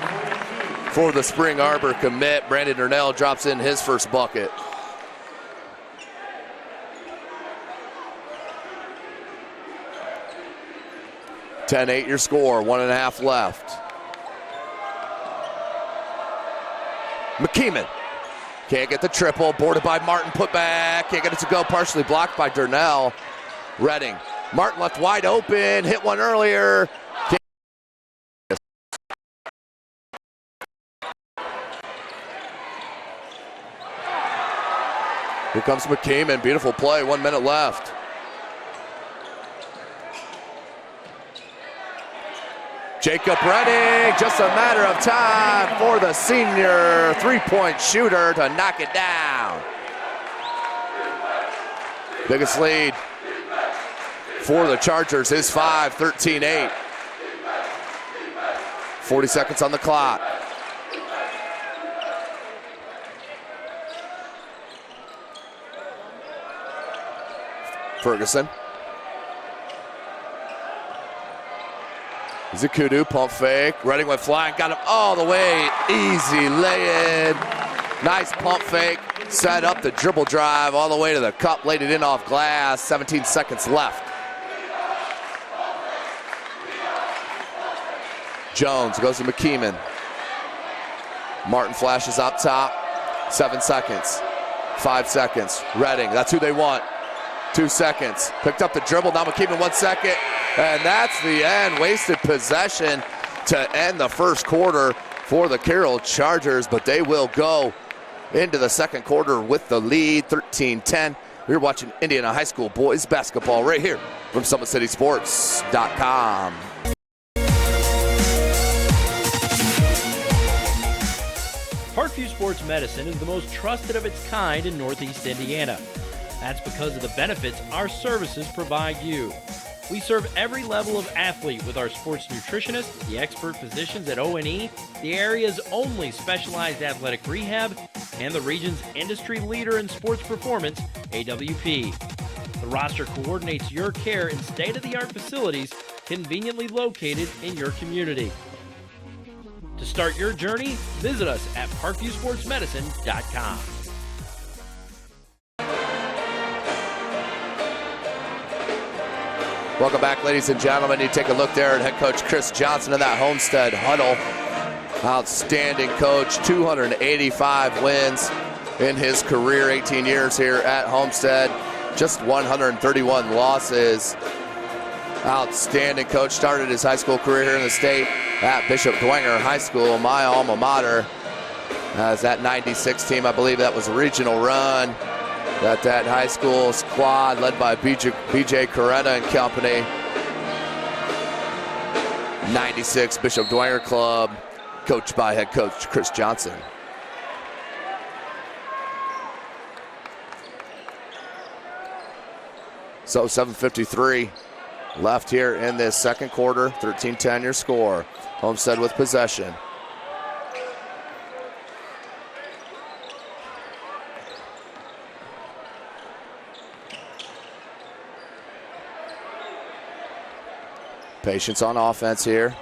For the Spring Arbor commit, Brandon Durnell drops in his first bucket. (10-8) your score, 1.5 left. McKeeman can't get the triple, boarded by Martin, put back, can't get it to go, partially blocked by Durnell. Redding, Martin left wide open, hit one earlier. Here comes McKeeman, beautiful play, 1 minute left. Jacob Redding, just a matter of time for the senior 3-point shooter to knock it down. Biggest lead for the Chargers is 5, 13-8. 40 seconds on the clock. Ferguson. Zakudu, pump fake. Redding went flying, got him all the way. Easy lay-in. Nice pump fake. Set up the dribble drive all the way to the cup. Laid it in off glass. 17 seconds left. Jones goes to McKeeman. Martin flashes up top. 7 seconds. 5 seconds. Redding, that's who they want. 2 seconds. Picked up the dribble. Now McKeeman 1 second. And that's the end. Wasted possession to end the first quarter for the Carroll Chargers, but they will go into the second quarter with the lead, 13-10. We're watching Indiana High School boys basketball right here from SummitCitySports.com. Parkview Sports Medicine is the most trusted of its kind in Northeast Indiana. That's because of the benefits our services provide you. We serve every level of athlete with our sports nutritionists, the expert physicians at O&E, the area's only specialized athletic rehab, and the region's industry leader in sports performance, AWP. The roster coordinates your care in state-of-the-art facilities conveniently located in your community. To start your journey, visit us at parkviewsportsmedicine.com. Welcome back, ladies and gentlemen. You take a look there at head coach Chris Johnson in that Homestead huddle. Outstanding coach, 285 wins in his career, 18 years here at Homestead. Just 131 losses. Outstanding coach. Started his high school career here in the state at Bishop Dwenger High School, my alma mater. As that 96 team, I believe that was a regional run. That high school squad led by BJ Coretta and company. 96 Bishop Dwenger Club, coached by head coach Chris Johnson. So 7:53 left here in this second quarter. 13-10 your score. Homestead with possession. Patience on offense here.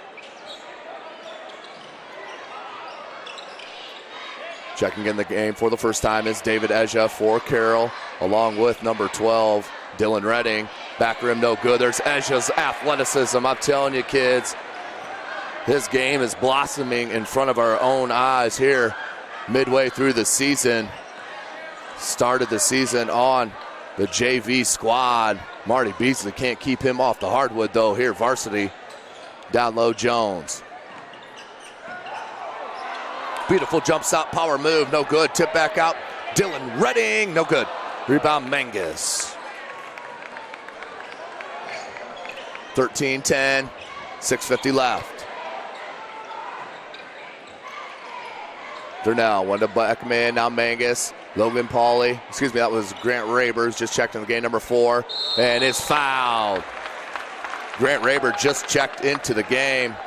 Checking in the game for the first time is David Ezja for Carroll, along with number 12, Dylan Redding. Back rim no good. There's Ezja's athleticism. I'm telling you, kids, his game is blossoming in front of our own eyes here midway through the season. Started the season on the JV squad. Marty Beasley can't keep him off the hardwood, though, here, varsity. Down low, Jones. Beautiful jump stop, power move, no good. Tip back out, Dylan Redding, no good. Rebound, Mangus. 13-10, 6:50 left. Thurnell, one to Beckman, now Mangus. Logan Pauly, that was Grant Rabers, just checked in the game, number 4, and is fouled. Grant Raber just checked into the game.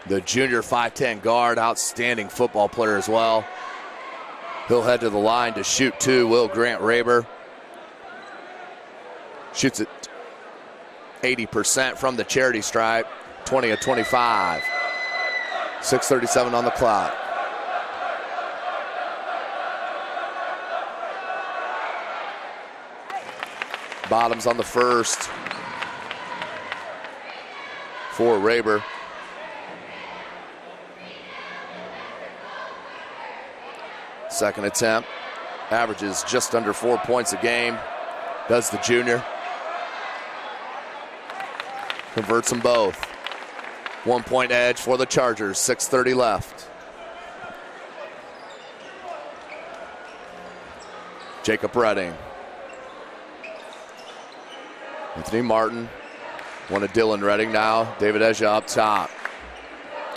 The junior 5'10 guard, outstanding football player as well. He'll head to the line to shoot two, will Grant Raber. Shoots it 80% from the charity stripe, 20 of 25. 6:37 on the clock. Bottoms on the first for Raber. Second attempt, averages just under 4 points a game, does the junior. Converts them both. 1 point edge for the Chargers, 6:30 left. Jacob Redding. Anthony Martin, one of Dylan Redding now. David Ezja up top.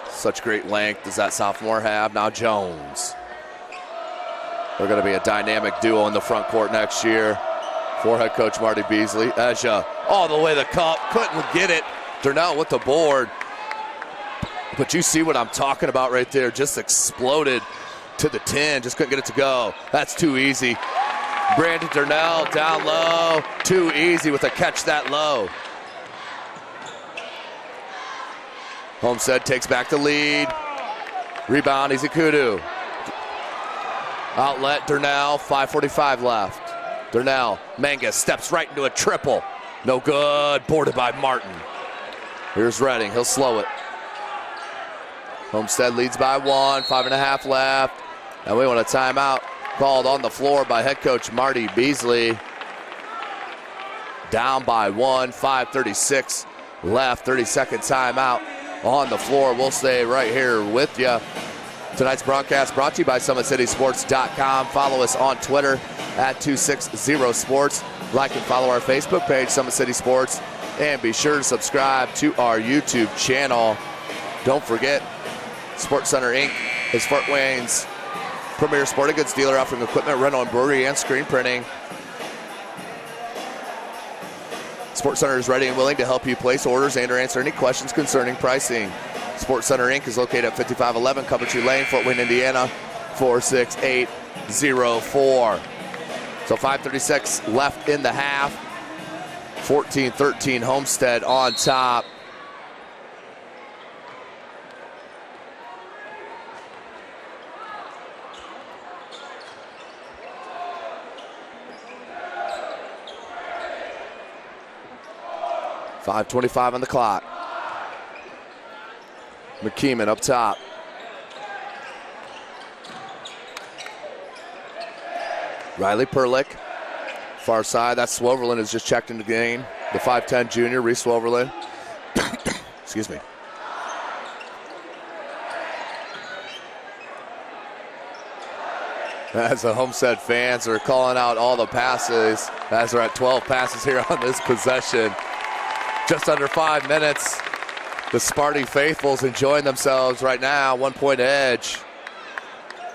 Such great length does that sophomore have. Now Jones. They're going to be a dynamic duo in the front court next year for head coach Marty Beasley. Ezja all the way to the cup, couldn't get it. Durnell with the board. But you see what I'm talking about right there. Just exploded to the 10, just couldn't get it to go. That's too easy. Brandon Durnell down low. Too easy with a catch that low. Homestead takes back the lead. Rebound, Izikudu. Outlet, Durnell, 5:45 left. Durnell, Mangus steps right into a triple. No good, boarded by Martin. Here's Redding, he'll slow it. Homestead leads by 1, 5.5 left. And we want a timeout called on the floor by head coach Marty Beasley. Down by 1, 5:36 left, 30-second timeout on the floor. We'll stay right here with you. Tonight's broadcast brought to you by SummitCitySports.com. Follow us on Twitter at 260sports. Like and follow our Facebook page, Summit City Sports. And be sure to subscribe to our YouTube channel. Don't forget, Sports Center Inc. is Fort Wayne's premier sporting goods dealer, offering equipment, rental, embroidery, and screen printing. Sports Center is ready and willing to help you place orders and or answer any questions concerning pricing. Sports Center Inc. is located at 5511 Coventry Lane, Fort Wayne, Indiana, 46804. So 5:36 left in the half. 14-13 Homestead on top. .5:25 on the clock. McKeeman up top. Riley Perlick, far side. That's Swoverlin has just checked into the game. The 5'10 junior, Reese Swoverlin. Excuse me. As the Homestead fans are calling out all the passes, as we're at 12 passes here on this possession. Just under 5 minutes. The Sparty faithfuls enjoying themselves right now, 1-point edge.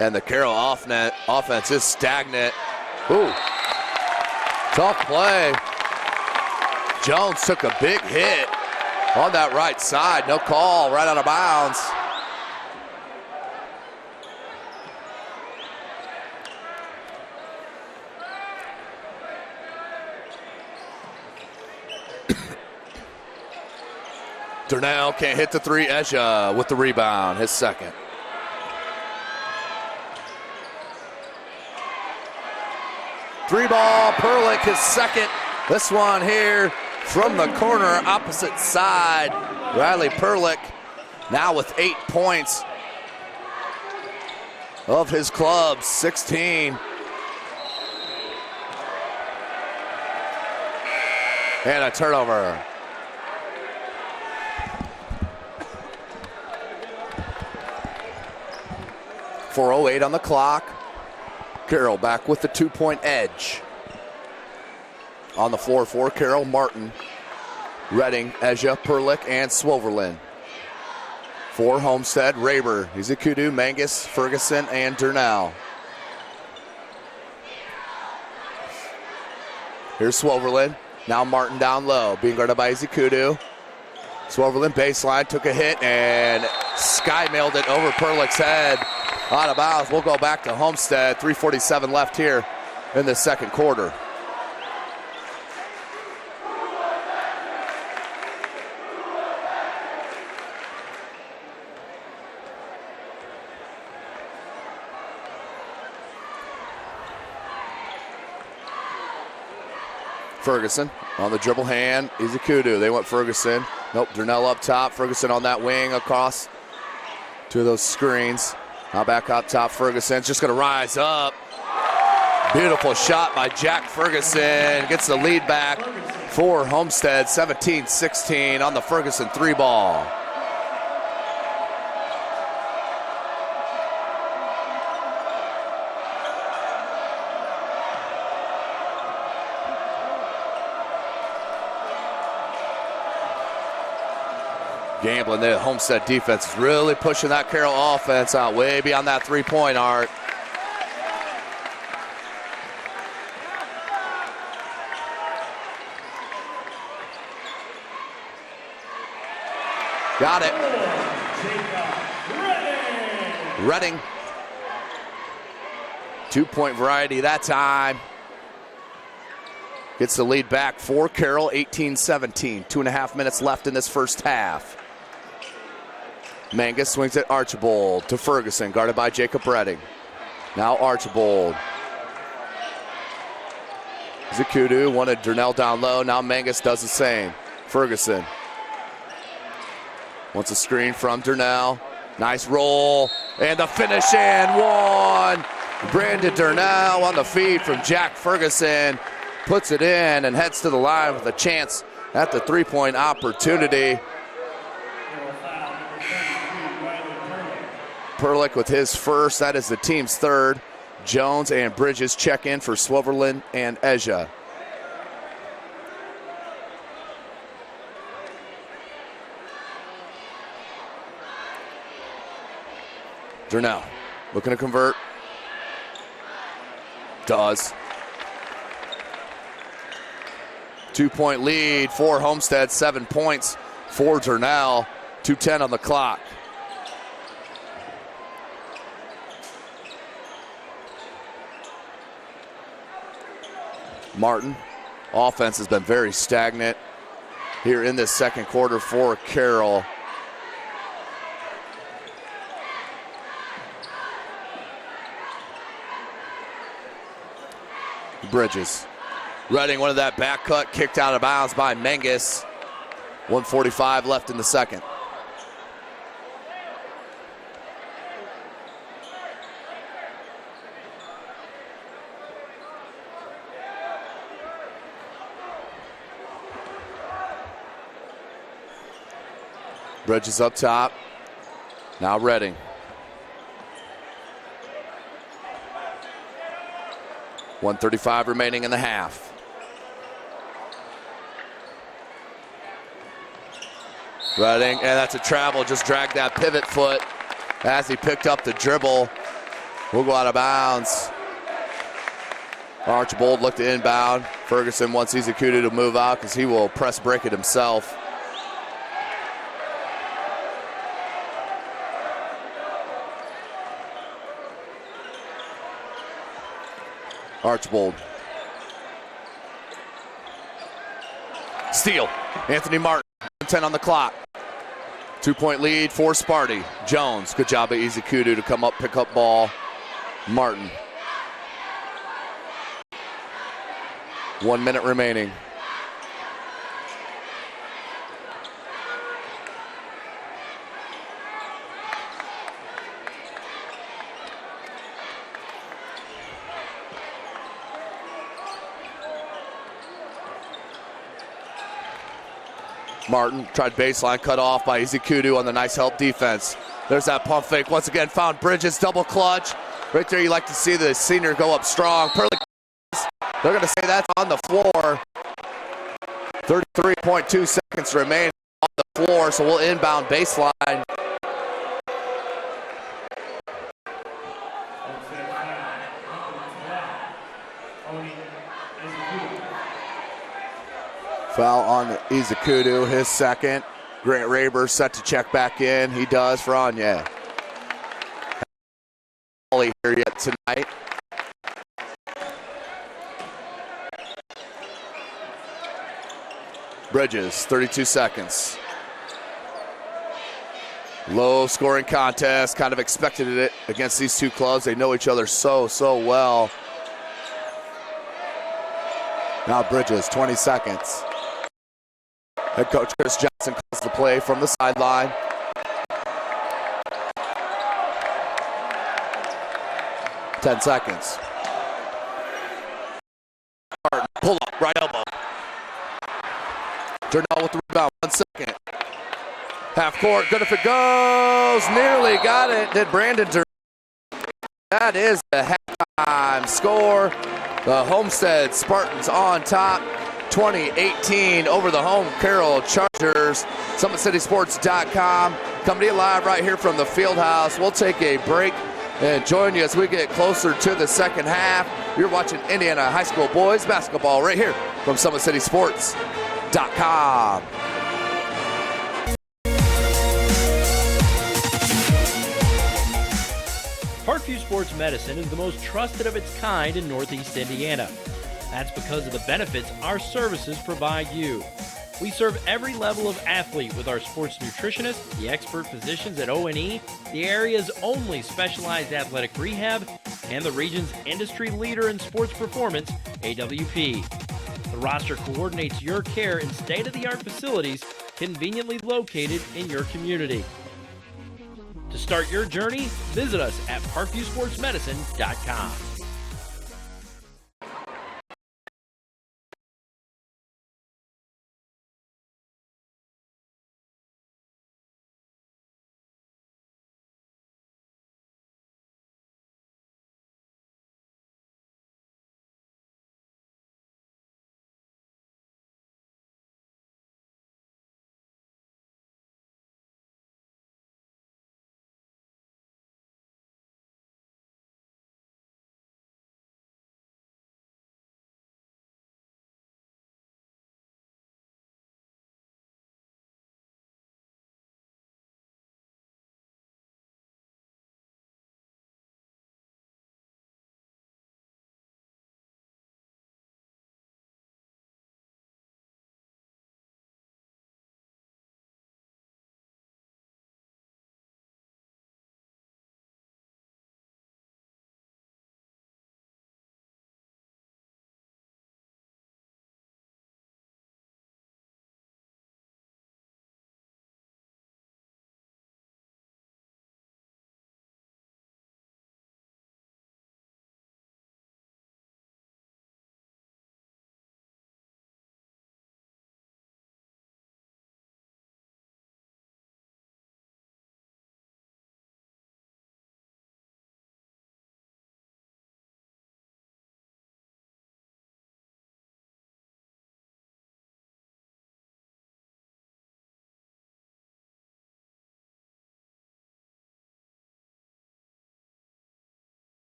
And the Carroll offense is stagnant. Ooh, tough play. Jones took a big hit on that right side. No call, right out of bounds. Durnell can't hit the three. Eja with the rebound, his second. Three ball, Perlick, his second. This one here from the corner, opposite side. Riley Perlick now with 8 points of his club, 16. And a turnover. .408 on the clock. Carroll back with the 2-point edge. On the floor for Carroll, Martin, Redding, Eja, Perlick, and Swoverlin. For Homestead, Raber, Izikudu, Mangus, Ferguson, and Durnell. Here's Swoverlin. Now Martin down low, being guarded by Izikudu. Swoverlin baseline, took a hit, and sky mailed it over Perlick's head. Out of bounds. We'll go back to Homestead. 3:47 left here in the second quarter. Ferguson on the dribble hand. Izikudu. They want Ferguson. Nope, Durnell up top. Ferguson on that wing across to those screens. Now back up top, Ferguson's just going to rise up. Beautiful shot by Jack Ferguson. Gets the lead back for Homestead, 17-16 on the Ferguson three ball. Gambling, the Homestead defense is really pushing that Carroll offense out way beyond that three-point arc. Got it. Redding. 2-point variety that time. gets the lead back for Carroll, 18-17. 2.5 minutes left in this first half. Mangus swings at Archibald to Ferguson, guarded by Jacob Redding. Now Archibald. Zakudu wanted Durnell down low. Now Mangus does the same. Ferguson wants a screen from Durnell. Nice roll. And the finish and one. Brandon Durnell on the feed from Jack Ferguson. Puts it in and heads to the line with a chance at the three-point opportunity. Perlick with his first. That is the team's third. Jones and Bridges check in for Swiverland and Eja. Durnell looking to convert. Does. 2-point lead for Homestead, 7 points for Durnell. 2:10 on the clock. Martin, offense has been very stagnant here in this second quarter for Carroll. Bridges. Redding one of that back cut, kicked out of bounds by Mangus. 1:45 left in the second. Bridges up top. Now Redding. .135 remaining in the half. Redding, and that's a travel. Just dragged that pivot foot as he picked up the dribble. We'll go out of bounds. Archibald looked to inbound. Ferguson wants Izakudu to move out because he will press break it himself. Archibald. Steal. Anthony Martin. 10 on the clock. 2-point lead for Sparty. Jones. Good job by Izakudu to come up, pick up ball. Martin. 1 minute remaining. Martin tried baseline, cut off by Izakudu on the nice help defense. There's that pump fake. Once again, found Bridges, double clutch. Right there, you like to see the senior go up strong. Perlick, they're going to say that's on the floor. 33.2 seconds remain on the floor, so we'll inbound baseline. Foul on Izakudu, his second. Grant Raber set to check back in. He does for Anya. Here yet tonight. Bridges, 32 seconds. Low scoring contest, kind of expected it against these two clubs. They know each other so well. Now Bridges, 20 seconds. Head coach Chris Johnson calls the play from the sideline. Ten seconds. Pull up, right elbow. Durnell with the rebound, 1 second. Half court, good if it goes. Nearly got it, did Brandon Durnell. That is the halftime score. The Homestead Spartans on top. 2018 over the home Carroll Chargers. SummitCitySports.com. Coming to you live right here from the Fieldhouse. We'll take a break and join you as we get closer to the second half. You're watching Indiana High School boys basketball right here from SummitCitySports.com. Parkview Sports Medicine is the most trusted of its kind in Northeast Indiana. That's because of the benefits our services provide you. We serve every level of athlete with our sports nutritionists, the expert physicians at O&E, the area's only specialized athletic rehab, and the region's industry leader in sports performance, AWP. The roster coordinates your care in state-of-the-art facilities conveniently located in your community. To start your journey, visit us at parkviewsportsmedicine.com.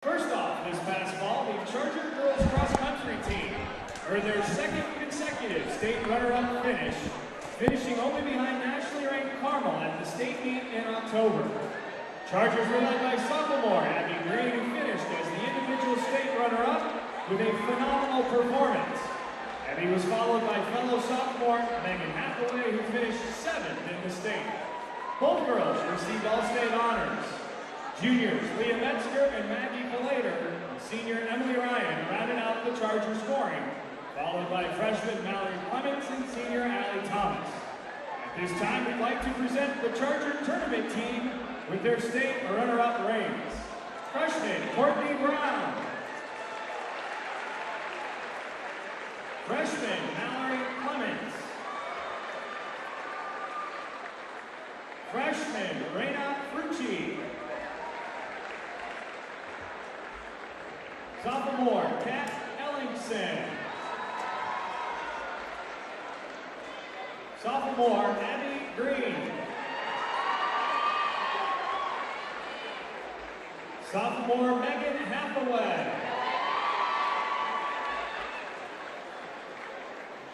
First off, this basketball, the Charger girls cross-country team earned their second consecutive state runner-up finish, finishing only behind nationally ranked Carroll at the state meet in October. Chargers were led by sophomore Abby Green, who finished as the individual state runner-up with a phenomenal performance. And he was followed by fellow sophomore Megan Hathaway, who finished 7th in the state. Both girls received All-State honors. Juniors Leah Metzger and Maggie Belater, and senior Emily Ryan rounded out the Charger scoring, followed by freshman Mallory Clements and senior Allie Thomas. At this time, we'd like to present the Charger tournament team with their state runner-up rings. Freshman Courtney Brown. Freshman Mallory Clements. Freshman Reina Frucci. Sophomore Kat Ellingson. Sophomore Abby Green. Sophomore Megan Hathaway.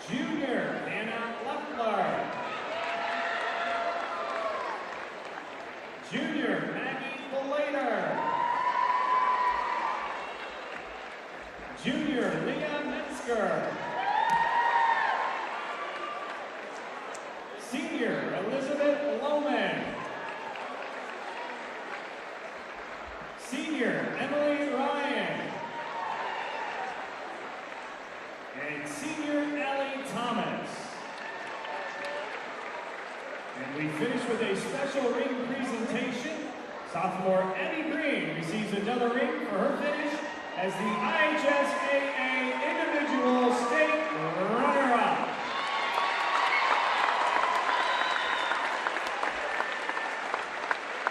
Junior Hannah Leffler. Junior Maggie Belater. Junior Leah Metzger. Senior Elizabeth Lohman. Senior Emily Ryan. And senior Allie Thomas. And we finish with a special ring presentation. Sophomore Eddie Green receives another ring for her finish as the IHSAA Individual State Runner-Up.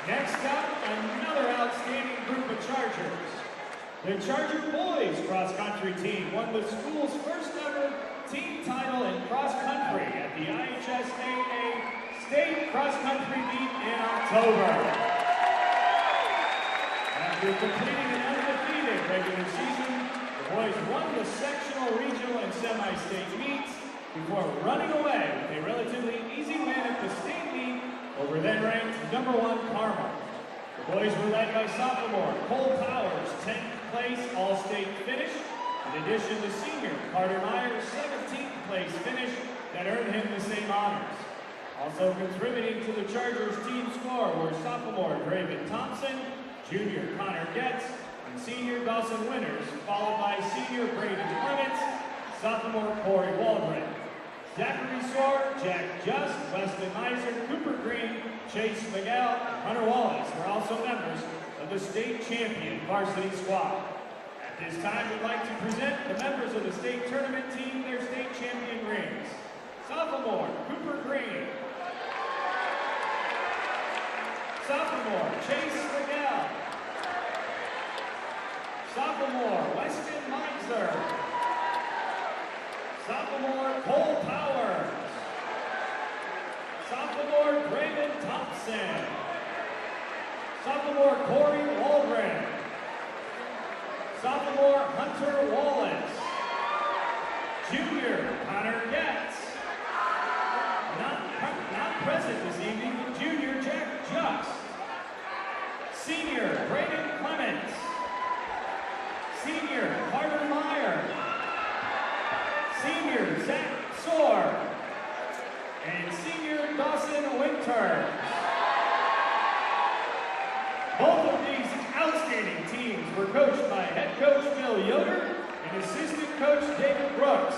Next up, another outstanding group of Chargers. The Charger boys cross-country team won the school's first ever team title in cross-country at the IHSAA State Cross-Country Meet in October. After completing an undefeated regular season, the boys won the sectional, regional, and semi-state meets before running away with a relatively easy win at the state meet over then-ranked #1 Carroll. The boys were led by sophomore Cole Powers' 10th place All-State finish, in addition to senior Carter Myers' 17th place finish that earned him the same honors. Also contributing to the Chargers team score were sophomore Draven Thompson, junior Connor Getz, and senior Dawson Winters, followed by senior Braden Clements, sophomore Corey Waldron. Zachary Soar, Jack Just, Weston Miser, Cooper Green, Chase Miguel, and Hunter Wallace were also members of the state champion varsity squad. At this time, we'd like to present the members of the state tournament team their state champion rings. Sophomore Cooper Green. Sophomore Chase Miguel. Sophomore Weston Miser. Sophomore Cole Powers. Sophomore Draven Thompson. Sophomore Corey Waldron. Sophomore Hunter Wallace. Junior Connor Getz. Not present this evening, junior Jack Just. Senior Braden Clements. Senior Carter Meyer. Senior Zach Soar. And senior Dawson Winter. Both of these outstanding teams were coached by head coach Bill Yoder and assistant coach David Brooks.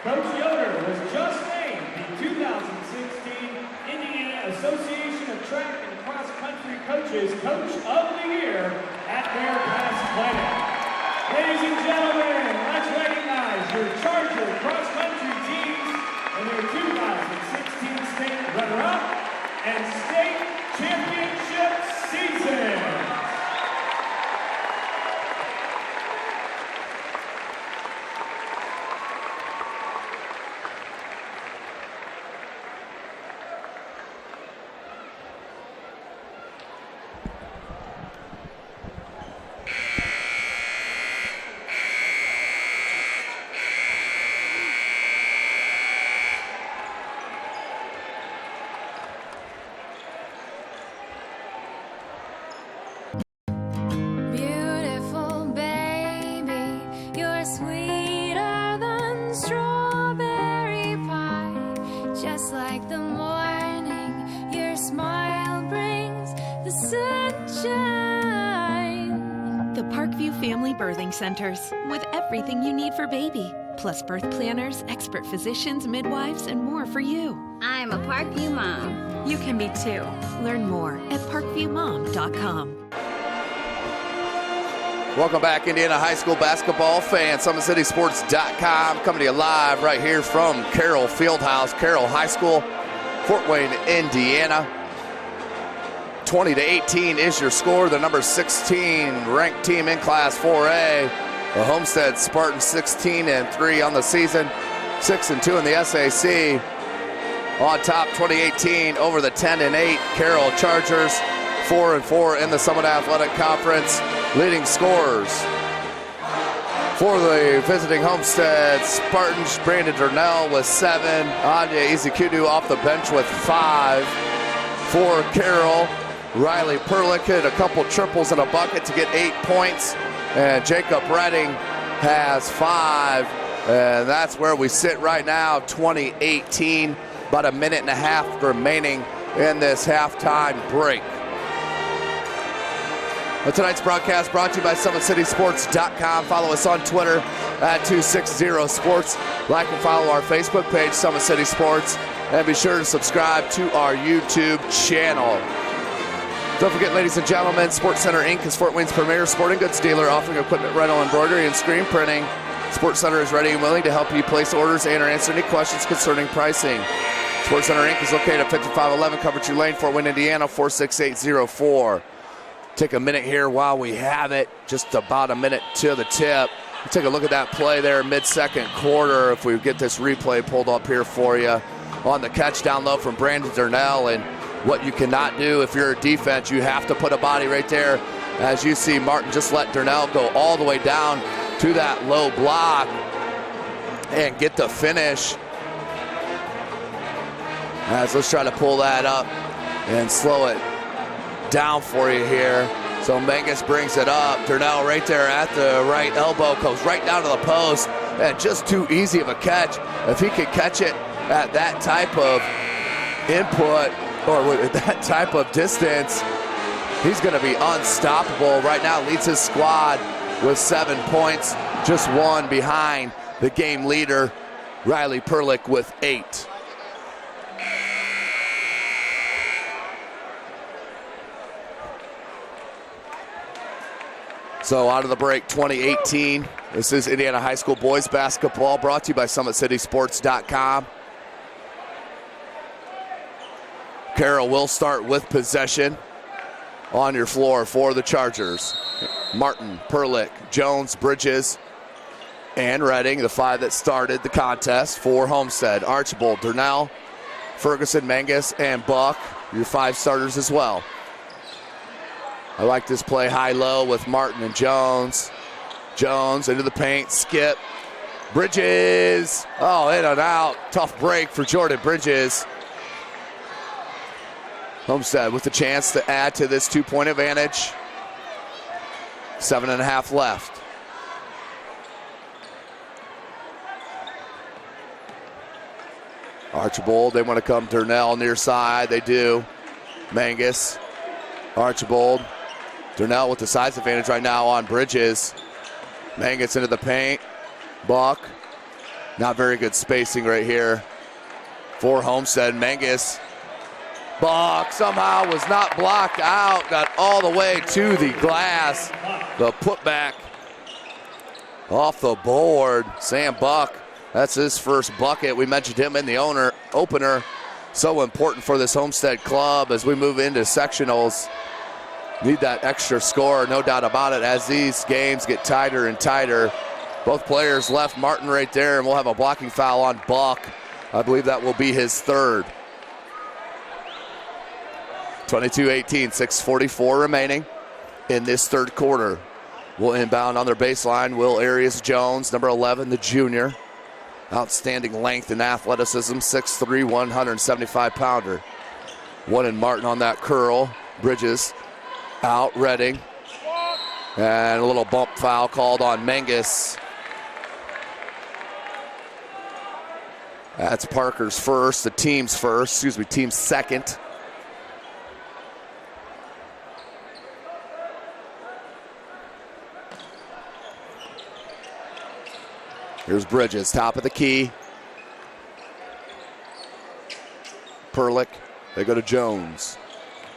Coach Yoder was just named the 2016 Indiana Association of Track and Cross Country Coaches Coach of the Year at their past clinic. Ladies and gentlemen, let's recognize your Charger cross country teams in their 2016 state runner-up and state championship season. Family Birthing Centers with everything you need for baby, plus birth planners, expert physicians, midwives, and more for you. I'm a Parkview mom. You can be too. Learn more at parkviewmom.com. Welcome back, Indiana high school basketball fans. SummitCitySports.com coming to you live right here from Carroll Fieldhouse, Carroll High School, Fort Wayne, Indiana. 20-18 is your score. The number 16 ranked team in Class 4A. The Homestead Spartans 16-3 on the season, 6-2 in the SAC. On top, 2018 over the 10-8 Carroll Chargers, 4-4 in the Summit Athletic Conference. Leading scorers for the visiting Homestead Spartans, Brandon Durnell with 7. Anya Izikudu off the bench with 5. For Carroll, Riley Perlick hit a couple triples and a bucket to get 8 points. And Jacob Redding has 5. And that's where we sit right now, 2018. About a minute and a half remaining in this halftime break. Well, tonight's broadcast brought to you by SummitCitySports.com. Follow us on Twitter at 260sports. Like and follow our Facebook page, Summit City Sports. And be sure to subscribe to our YouTube channel. Don't forget, ladies and gentlemen, Sports Center Inc. is Fort Wayne's premier sporting goods dealer, offering equipment rental, embroidery, and screen printing. Sports Center is ready and willing to help you place orders and or answer any questions concerning pricing. Sports Center Inc. is located at 5511 Coventry Lane, Fort Wayne, Indiana, 46804. Take a minute here while we have it, just about a minute to the tip. We'll take a look at that play there mid-second quarter if we get this replay pulled up here for you. On the catch down low from Brandon Durnell, and what you cannot do if you're a defense, you have to put a body right there. As you see, Martin just let Durnell go all the way down to that low block and get the finish. As let's try to pull that up and slow it down for you here. So Mangus brings it up. Durnell right there at the right elbow, goes right down to the post, and just too easy of a catch. If he could catch it at that type of input or with that type of distance, he's going to be unstoppable. Right now leads his squad with 7 points, just 1 behind the game leader, Riley Perlick, with 8. So out of the break, 2018. This is Indiana High School boys basketball, brought to you by SummitCitySports.com. Carroll will start with possession on your floor for the Chargers. Martin, Perlick, Jones, Bridges, and Redding, the 5 that started the contest for Homestead. Archibald, Durnell, Ferguson, Mangus, and Buck, your 5 starters as well. I like this play high-low with Martin and Jones. Jones into the paint, skip. Bridges, oh, in and out. Tough break for Jordan Bridges. Homestead with a chance to add to this 2-point advantage. 7.5 left. Archibald, they want to come Durnell near side. They do. Mangus, Archibald. Durnell with the size advantage right now on Bridges. Mangus into the paint. Buck. Not very good spacing right here for Homestead. Mangus. Buck somehow was not blocked out. Got all the way to the glass. The putback off the board. Sam Buck, that's his first bucket. We mentioned him in the opener. So important for this Homestead club as we move into sectionals. Need that extra score, no doubt about it, as these games get tighter and tighter. Both players left. Martin right there, and we'll have a blocking foul on Buck. I believe that will be his 3rd. 22-18, 6:44 remaining in this 3rd quarter. We'll inbound on their baseline. Will Arias Jones, number 11, the junior. Outstanding length and athleticism, 6'3", 175-pounder. One in Martin on that curl. Bridges out, Redding. And a little bump foul called on Mangus. That's Parker's first, the team's first, team's second. Here's Bridges, top of the key. Perlick, they go to Jones.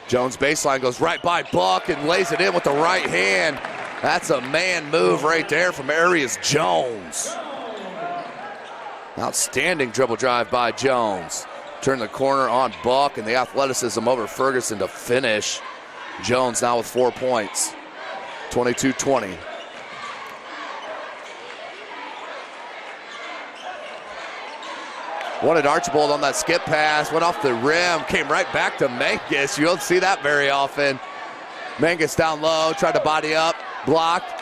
Jones baseline goes right by Buck and lays it in with the right hand. That's a man move right there from Arias Jones. Outstanding dribble drive by Jones. Turn the corner on Buck and the athleticism over Ferguson to finish. Jones now with 4 points. 22-20. Wanted Archibald on that skip pass, went off the rim, came right back to Mangus. You don't see that very often. Mangus down low, tried to body up, blocked,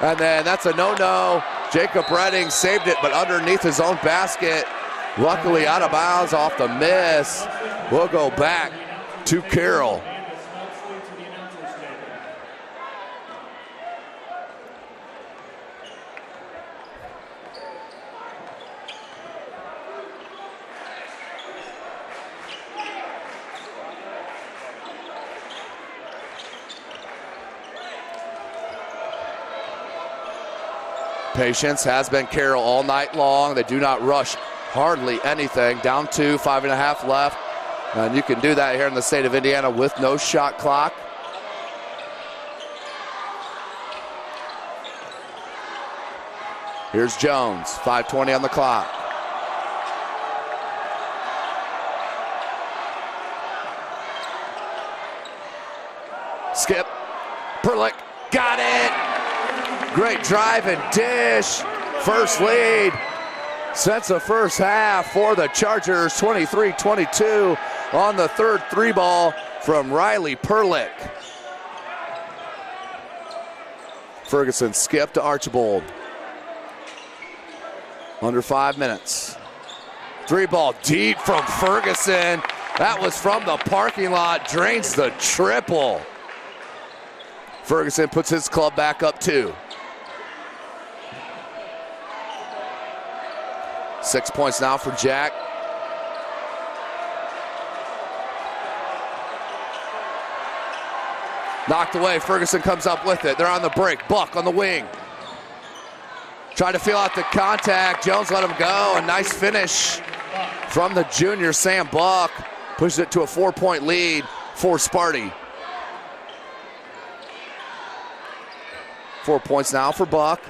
and then that's a no-no. Jacob Redding saved it, but underneath his own basket. Luckily out of bounds off the miss. We'll go back to Carroll. Patience has been Carroll all night long. They do not rush hardly anything. Down 2, 5.5 left. And you can do that here in the state of Indiana with no shot clock. Here's Jones, 5:20 on the clock. Skip, Perlick, got it. Great drive and dish. First lead since the first half for the Chargers, 23-22 on the third three ball from Riley Perlick. Ferguson skip to Archibald. Under 5 minutes. Three ball deep from Ferguson. That was from the parking lot, drains the triple. Ferguson puts his club back up 2. 6 points now for Jack. Knocked away, Ferguson comes up with it. They're on the break, Buck on the wing. Tried to feel out the contact, Jones let him go. A nice finish from the junior Sam Buck. Pushes it to a 4-point lead for Sparty. 4 points now for Buck.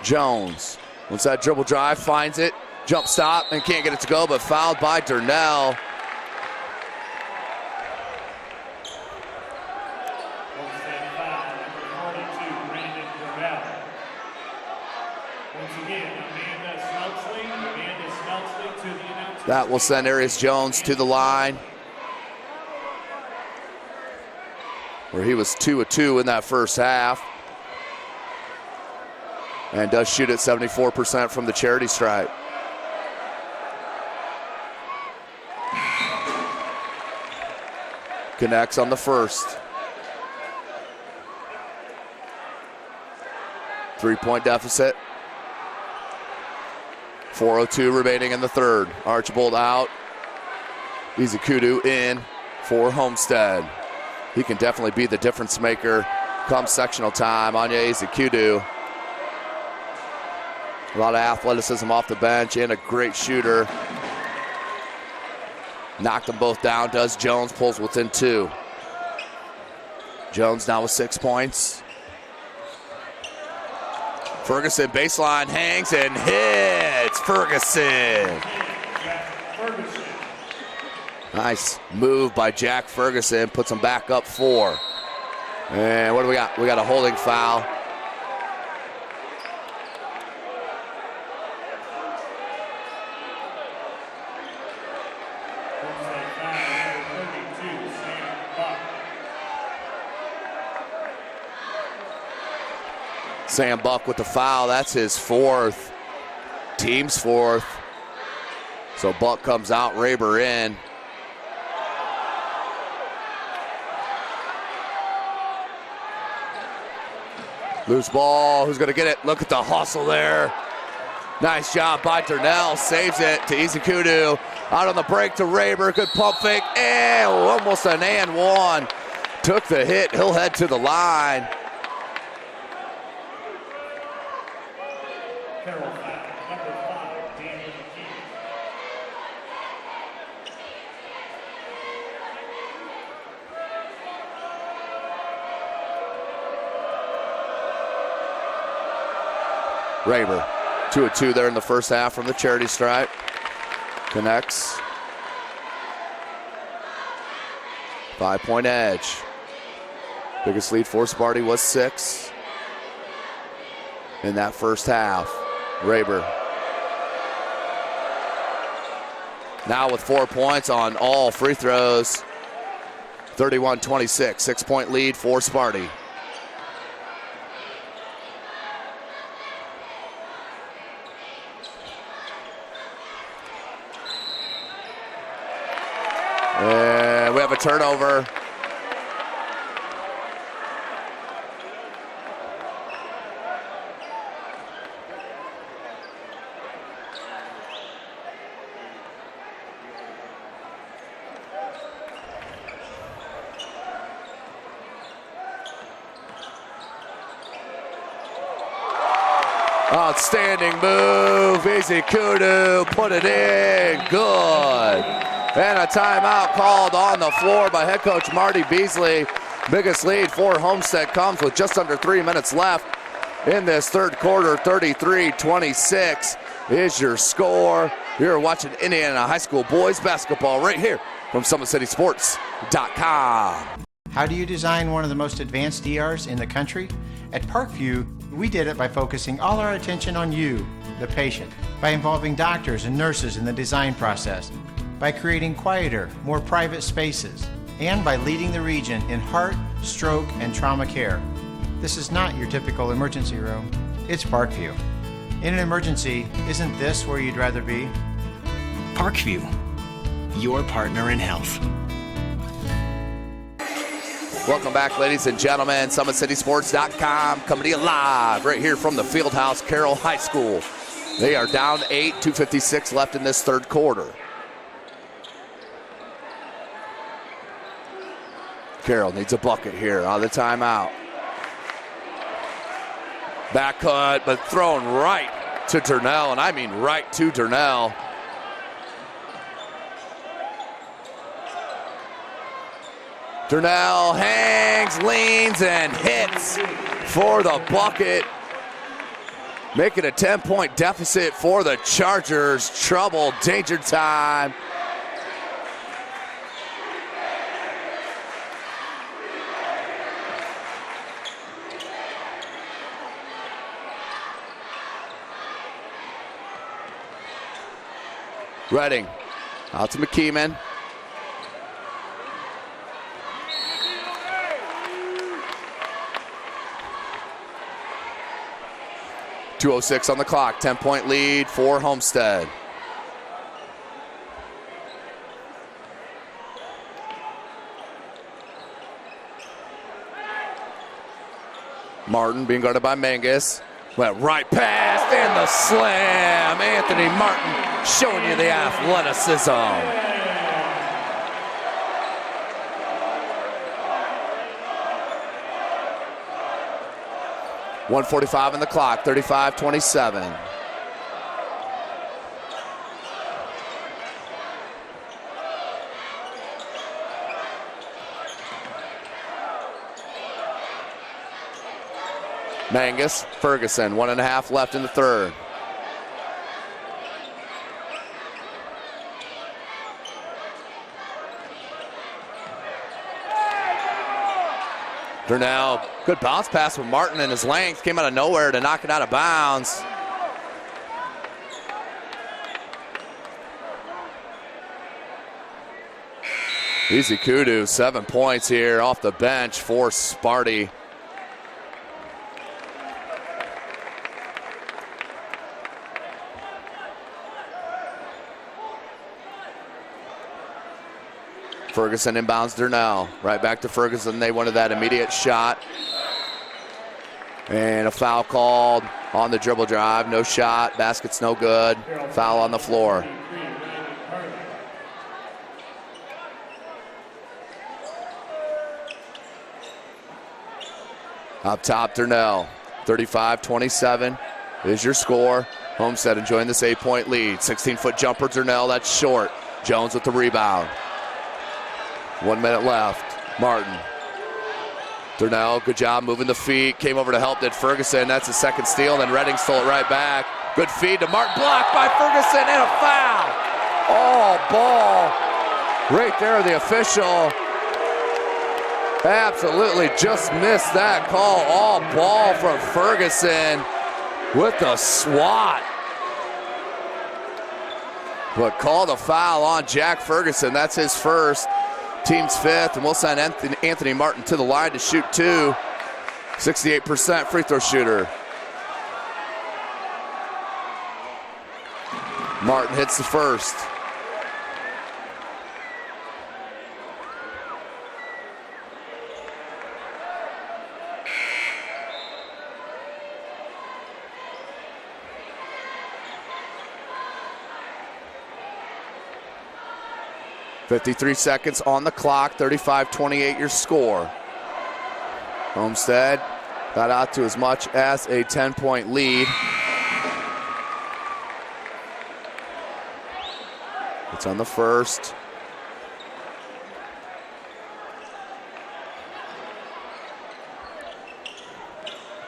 Jones. Once that dribble drive, finds it, jump stop, and can't get it to go, but fouled by Durnell. That will send Arias Jones to the line, where he was 2 of 2 in that first half. And does shoot at 74% from the charity stripe. Connects on the first. 3-point deficit. 4:02 remaining in the third. Archibald out. Izekudu in for Homestead. He can definitely be the difference maker come sectional time. Anya Izekudu. A lot of athleticism off the bench and a great shooter. Knocked them both down, does Jones, pulls within 2. Jones now with 6 points. Ferguson baseline hangs and hits. Ferguson. Nice move by Jack Ferguson, puts him back up 4. And what do we got? We got a holding foul. Sam Buck with the foul. That's his 4th. Team's 4th. So Buck comes out, Raber in. Loose ball. Who's going to get it? Look at the hustle there. Nice job by Durnell. Saves it to Izekudu. Out on the break to Raber. Good pump fake. And almost an and one. Took the hit. He'll head to the line. Raber, 2 of 2 there in the first half from the charity stripe. Connects. 5-point edge. Biggest lead for Sparty was 6 in that first half. Raber now with 4 points on all free throws. 31-26, 6-point lead for Sparty. And we have a turnover. Outstanding move. Easy Kudu put it in. Good. And a timeout called on the floor by head coach Marty Beasley. Biggest lead for Homestead comes with just under 3 minutes left in this third quarter. 33-26 is your score. You're watching Indiana High School boys basketball right here from SummitCitySports.com. How do you design one of the most advanced ERs in the country? At Parkview, we did it by focusing all our attention on you, the patient, by involving doctors and nurses in the design process, by creating quieter, more private spaces, and by leading the region in heart, stroke, and trauma care. This is not your typical emergency room. It's Parkview. In an emergency, isn't this where you'd rather be? Parkview, your partner in health. Welcome back, ladies and gentlemen. SummitCitySports.com coming to you live right here from the Fieldhouse, Carroll High School. They are down 8, 2:56 left in this third quarter. Carroll needs a bucket here on the timeout. Back cut, but thrown right to Durnell, and I mean right to Durnell. Durnell hangs, leans, and hits for the bucket. Making a 10-point deficit for the Chargers. Trouble, danger time. Redding out to McKeeman. .206 on the clock, 10-point lead for Homestead. Martin being guarded by Mangus. Went right past and the slam. Anthony Martin showing you the athleticism. .145 on the clock, 35-27. Mangus, Ferguson, 1.5 left in the third. Durnell, good bounce pass from Martin, and his length came out of nowhere to knock it out of bounds. Easy Kudu, 7 points here off the bench for Sparty. Ferguson inbounds Durnell. Right back to Ferguson. They wanted that immediate shot. And a foul called on the dribble drive. No shot. Basket's no good. Foul on the floor. Up top, Durnell. 35-27 is your score. Homestead enjoying this 8-point lead. 16-foot jumper, Durnell. That's short. Jones with the rebound. 1 minute left. Martin. Durnell, good job moving the feet. Came over to help, did Ferguson. That's the second steal, and then Redding stole it right back. Good feed to Martin. Blocked by Ferguson, and a foul. All ball. Right there, the official absolutely just missed that call. All ball from Ferguson with the swat. But called a foul on Jack Ferguson. That's his first, team's fifth, and we'll send Anthony Martin to the line to shoot two. 68% free throw shooter. Martin hits the first. .53 seconds on the clock, 35-28 your score. Homestead got out to as much as a 10-point lead. It's on the first.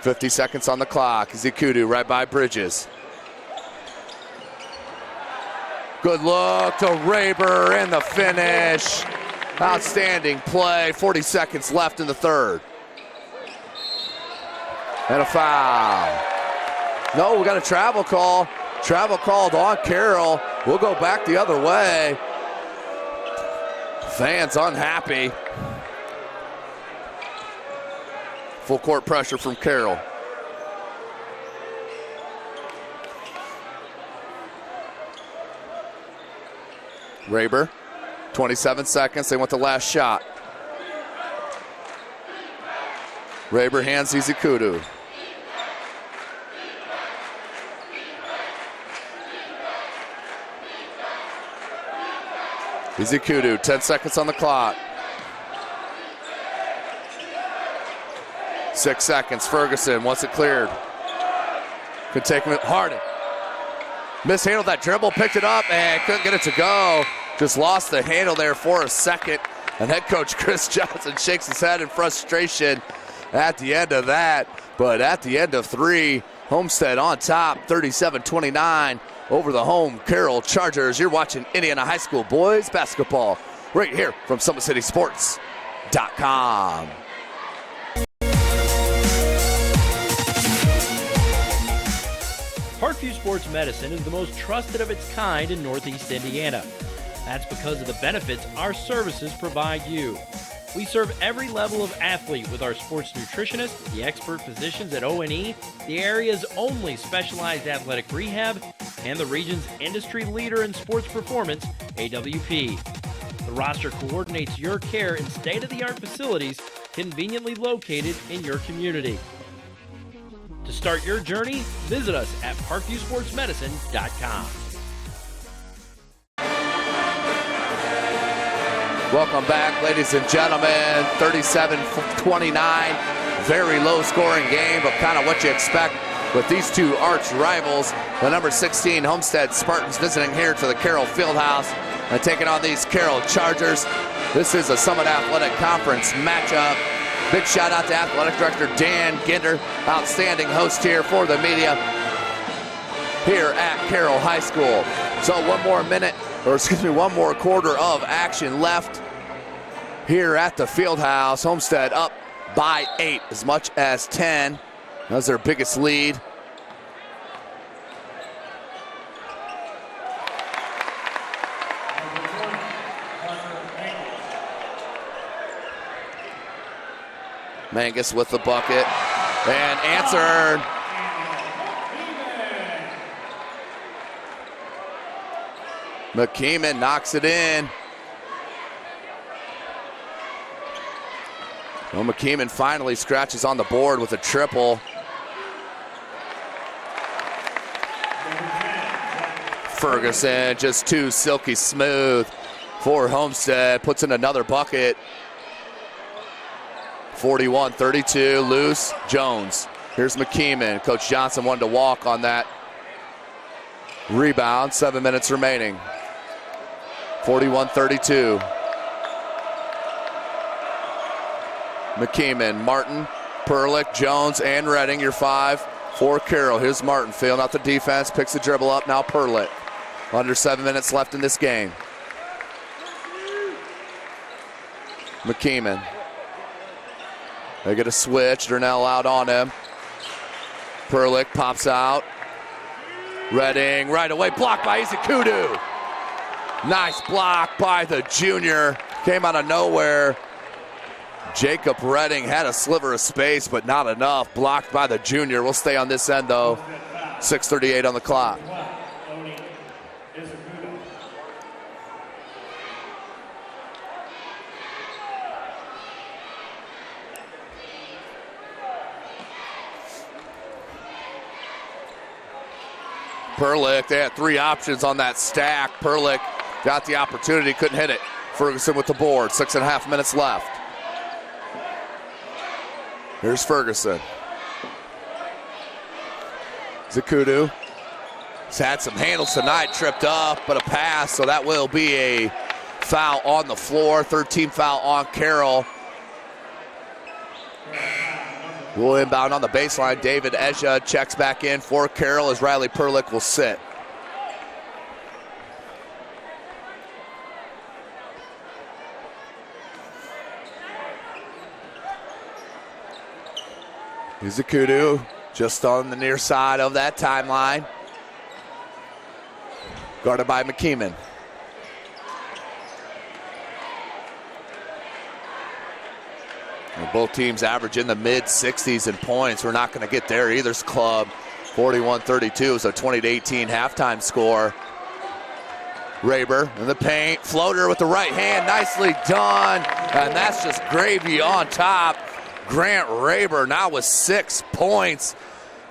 .50 seconds on the clock. Zikudu right by Bridges. Good look to Raber and the finish. Outstanding play. 40 seconds left in the third. And a foul. No, we got a travel call. Travel called on Carroll. We'll go back the other way. Fans unhappy. Full court pressure from Carroll. Raber, 27 seconds. They want the last shot. Raber hands Zikudu. Zikudu, 10 seconds on the clock. 6 seconds. Ferguson wants it cleared. Could take him. Harden mishandled that dribble, picked it up, and couldn't get it to go. Just lost the handle there for a second. And head coach Chris Johnson shakes his head in frustration at the end of that. But at the end of three, Homestead on top, 37-29 over the home Carroll Chargers. You're watching Indiana High School boys basketball right here from SummitCitySports.com. Parkview Sports Medicine is the most trusted of its kind in Northeast Indiana. That's because of the benefits our services provide you. We serve every level of athlete with our sports nutritionists, the expert physicians at O&E, the area's only specialized athletic rehab, and the region's industry leader in sports performance, AWP. The roster coordinates your care in state-of-the-art facilities conveniently located in your community. To start your journey, visit us at parkviewsportsmedicine.com. Welcome back, ladies and gentlemen. 37-29, very low-scoring game, but kind of what you expect with these two arch rivals. The number 16 Homestead Spartans visiting here to the Carroll Fieldhouse and taking on these Carroll Chargers. This is a Summit Athletic Conference matchup. Big shout out to Athletic Director Dan Ginder, outstanding host here for the media here at Carroll High School. So one more quarter of action left here at the Fieldhouse. Homestead up by 8, as much as 10. That's their biggest lead. Mangus with the bucket and answered. McKeeman knocks it in. Well, McKeeman finally scratches on the board with a triple. Ferguson just too silky smooth for Homestead. Puts in another bucket. 41-32, loose, Jones. Here's McKeeman. Coach Johnson wanted to walk on that rebound. 7 minutes remaining. 41-32. McKeeman, Martin, Perlick, Jones, and Redding, your 5 for Carroll. Here's Martin filling out the defense, picks the dribble up, now Perlick. Under 7 minutes left in this game. McKeeman. They get a switch, Durnell out on him. Perlick pops out. Redding right away, blocked by Izakudu. Nice block by the junior. Came out of nowhere. Jacob Redding had a sliver of space, but not enough. Blocked by the junior. We'll stay on this end, though. 6:38 on the clock. Perlick, they had 3 options on that stack. Perlick got the opportunity, couldn't hit it. Ferguson with the board, 6.5 minutes left. Here's Ferguson. Zakudu. He's had some handles tonight, tripped up, but a pass, so that will be a foul on the floor. 13 foul on Carroll. We'll inbound on the baseline. David Ezja checks back in for Carroll as Riley Perlick will sit. Izakudu just on the near side of that timeline. Guarded by McKeeman. Both teams average in the mid-60s in points. We're not going to get there either's club. 41-32 is a 20-18 halftime score. Raber in the paint. Floater with the right hand. Nicely done. And that's just gravy on top. Grant Raber now with 6 points.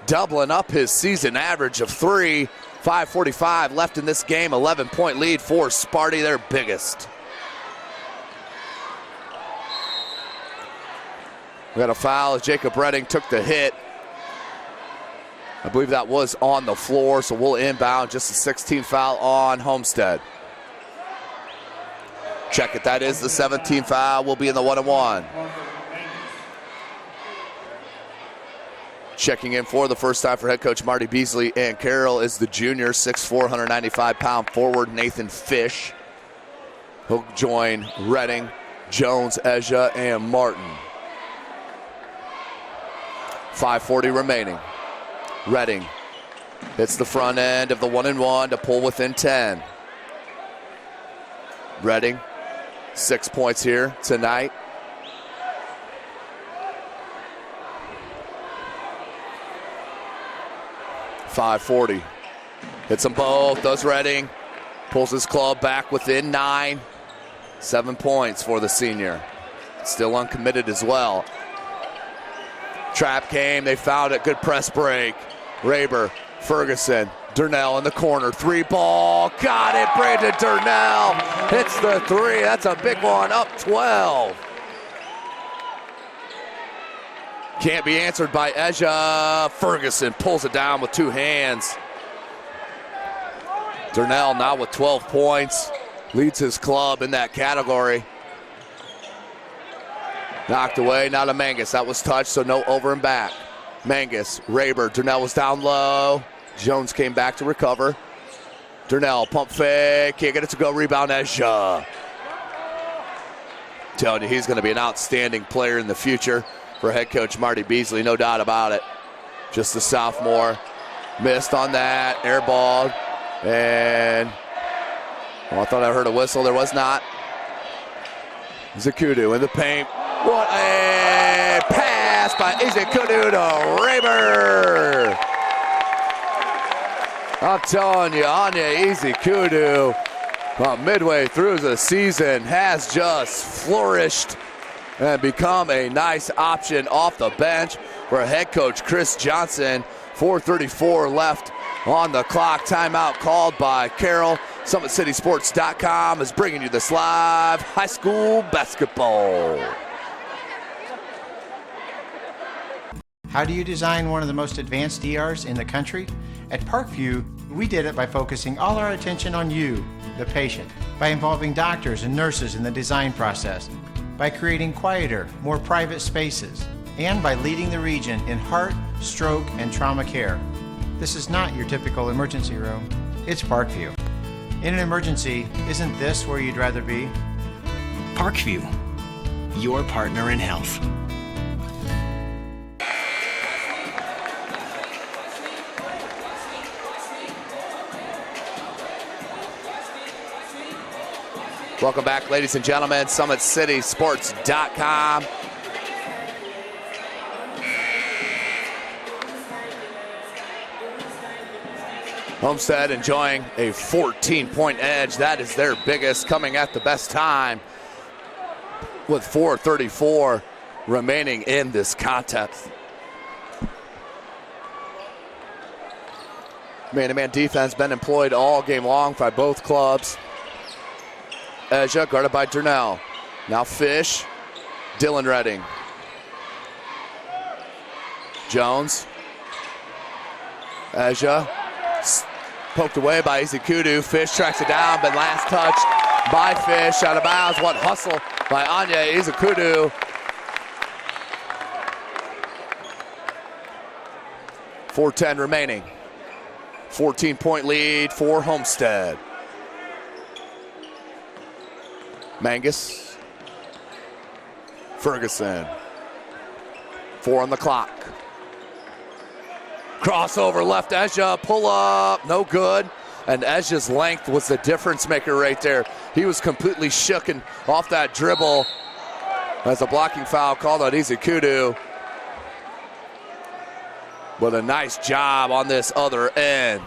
Doubling up his season average of 3. 5:45 left in this game. 11-point lead for Sparty, their biggest. We got a foul as Jacob Redding took the hit. I believe that was on the floor, so we'll inbound. Just a 16 foul on Homestead. Check it, that is the 17th foul. We'll be in the 1-1. Checking in for the first time for head coach Marty Beasley and Carroll is the junior, 6'4", 195-pound forward Nathan Fish. He'll join Redding, Jones, Ezja, and Martin. 5:40 remaining. Redding hits the front end of the 1-and-1 to pull within 10. Redding, 6 points here tonight. .540. Hits them both, does Redding. Pulls his club back within 9. 7 points for the senior. Still uncommitted as well. Trap came, they found it, good press break. Raber, Ferguson, Durnell in the corner, 3 ball, got it, Brandon Durnell hits the 3, that's a big one, up 12. Can't be answered by Ezja. Ferguson pulls it down with 2 hands. Durnell now with 12 points, leads his club in that category. Knocked away, now to Mangus. That was touched, so no over and back. Mangus, Raber, Durnell was down low. Jones came back to recover. Durnell, pump fake, can't get it to go, rebound Ezja. Telling you, he's going to be an outstanding player in the future for head coach Marty Beasley, no doubt about it. Just a sophomore. Missed on that, airballed, and I thought I heard a whistle, there was not. Zakudu in the paint. What a pass by Izakudu to Raber. I'm telling you, Anya Izakudu, midway through the season, has just flourished and become a nice option off the bench for head coach Chris Johnson. 4:34 left on the clock. Timeout called by Carroll. SummitCitySports.com is bringing you this live high school basketball. How do you design one of the most advanced ERs in the country? At Parkview, we did it by focusing all our attention on you, the patient, by involving doctors and nurses in the design process, by creating quieter, more private spaces, and by leading the region in heart, stroke, and trauma care. This is not your typical emergency room. It's Parkview. In an emergency, isn't this where you'd rather be? Parkview, your partner in health. Welcome back, ladies and gentlemen. SummitCitySports.com. Homestead enjoying a 14-point edge. That is their biggest, coming at the best time with 4:34 remaining in this contest. Man-to-man defense been employed all game long by both clubs. Ezra guarded by Durnell. Now Fish, Dylan Redding. Jones. Ezra poked away by Izikudu. Fish tracks it down, but last touch by Fish. Out of bounds. What hustle by Anya Izikudu. .410 remaining. 14-point lead for Homestead. Mangus. Ferguson. 4 on the clock. Crossover left Ezra, pull up, no good. And Ezra's length was the difference maker right there. He was completely shooken off that dribble. As a blocking foul called on Izikudu. But a nice job on this other end.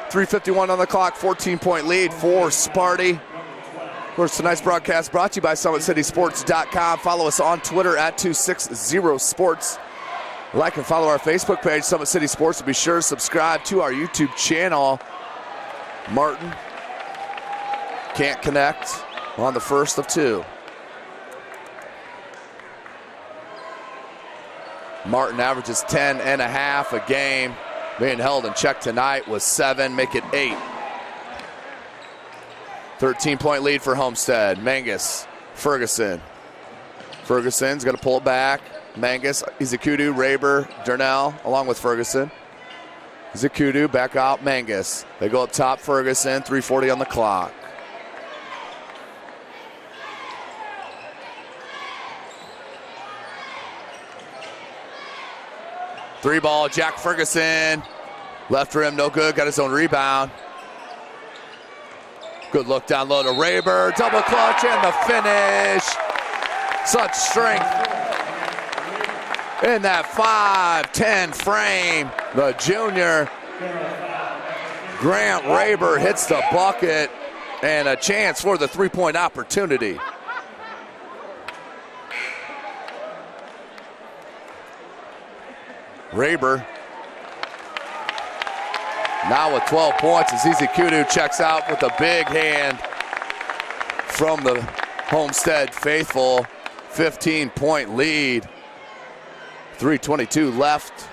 3:51 on the clock, 14-point lead for Sparty. Of course, tonight's broadcast brought to you by SummitCitySports.com. Follow us on Twitter at 260sports. Like and follow our Facebook page, Summit City Sports, and be sure to subscribe to our YouTube channel. Martin can't connect on the first of two. Martin averages 10.5 a game. Being held in check tonight was 7, make it 8. 13-point lead for Homestead. Mangus, Ferguson. Ferguson's going to pull it back. Mangus, Izikudu, Raber, Durnell, along with Ferguson. Izikudu back out, Mangus. They go up top, Ferguson, 3:40 on the clock. Three ball, Jack Ferguson. Left rim, no good, got his own rebound. Good look down low to Raber. Double clutch and the finish. Such strength in that 5'10" frame. The junior, Grant Raber, hits the bucket and a chance for the three-point opportunity. Raber now with 12 points as Izikudu checks out with a big hand from the Homestead faithful. 15-point lead. 3:22 left.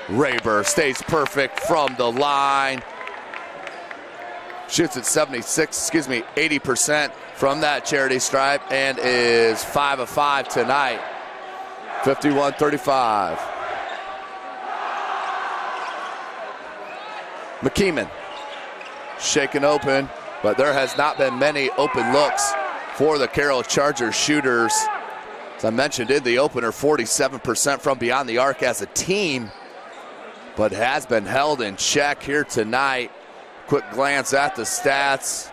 Raber stays perfect from the line. Shoots at 80% from that charity stripe and is 5 of 5 tonight. 51-35. McKeeman shaken open, but there has not been many open looks for the Carroll Chargers shooters. As I mentioned in the opener, 47% from beyond the arc as a team, but has been held in check here tonight. Quick glance at the stats.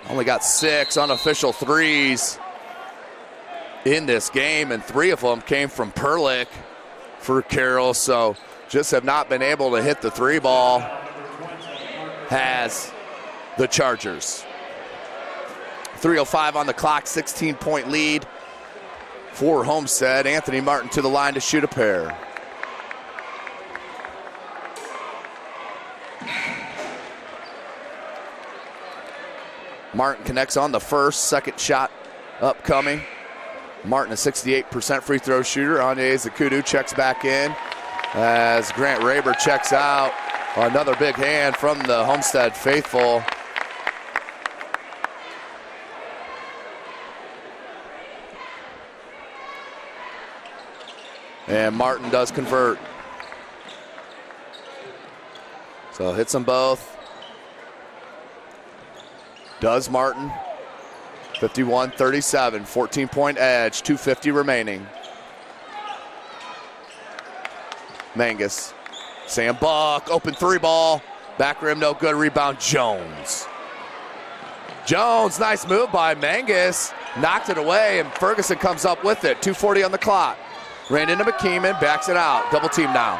Only got 6 unofficial threes in this game, and 3 of them came from Perlick for Carroll, so just have not been able to hit the 3 ball has the Chargers. 3:05 on the clock, 16-point lead for Homestead. Anthony Martin to the line to shoot a pair. Martin connects on the first, second shot upcoming. Martin, a 68% free throw shooter. Anya Izikudu checks back in as Grant Raber checks out. Another big hand from the Homestead faithful. And Martin does convert. So hits them both. Does Martin. 51-37, 14-point edge, 2:50 remaining. Mangus. Sam Buck, open three ball. Back rim, no good. Rebound, Jones. Jones, nice move by Mangus. Knocked it away, and Ferguson comes up with it. 2:40 on the clock. Ran into McKeeman, backs it out. Double team now.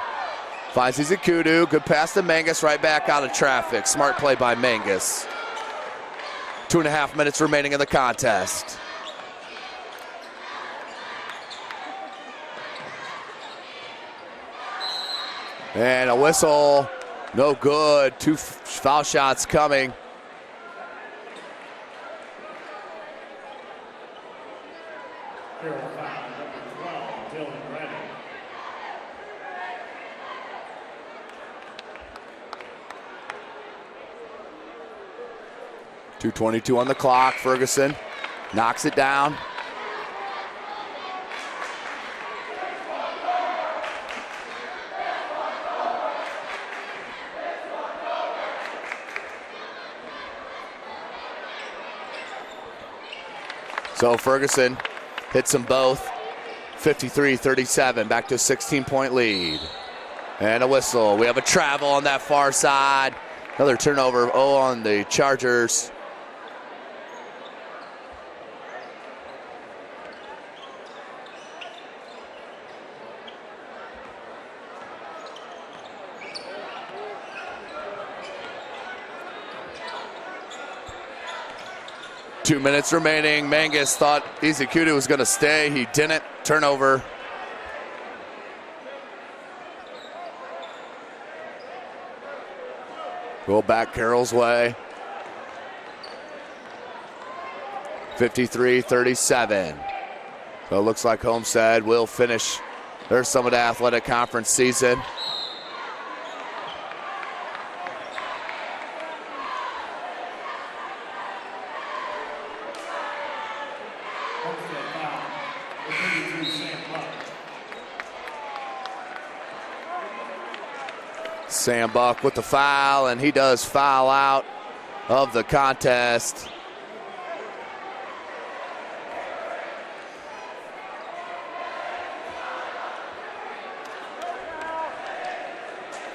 Finds Izikudu, good pass to Mangus, right back out of traffic. Smart play by Mangus. 2.5 minutes remaining in the contest. And a whistle, no good. 2 foul shots coming. Carroll foul, number 12, Dylan Redding. .222 on the clock. Ferguson knocks it down. So Ferguson hits them both. 53-37, back to a 16-point lead. And a whistle. We have a travel on that far side. Another turnover, on the Chargers. Two minutes remaining. Mangus thought Izikudu was going to stay. He didn't. Turnover. Go back Carroll's way. 53-37. So it looks like Homestead will finish their Summit Athletic Conference season. Sam Buck with the foul, and he does foul out of the contest.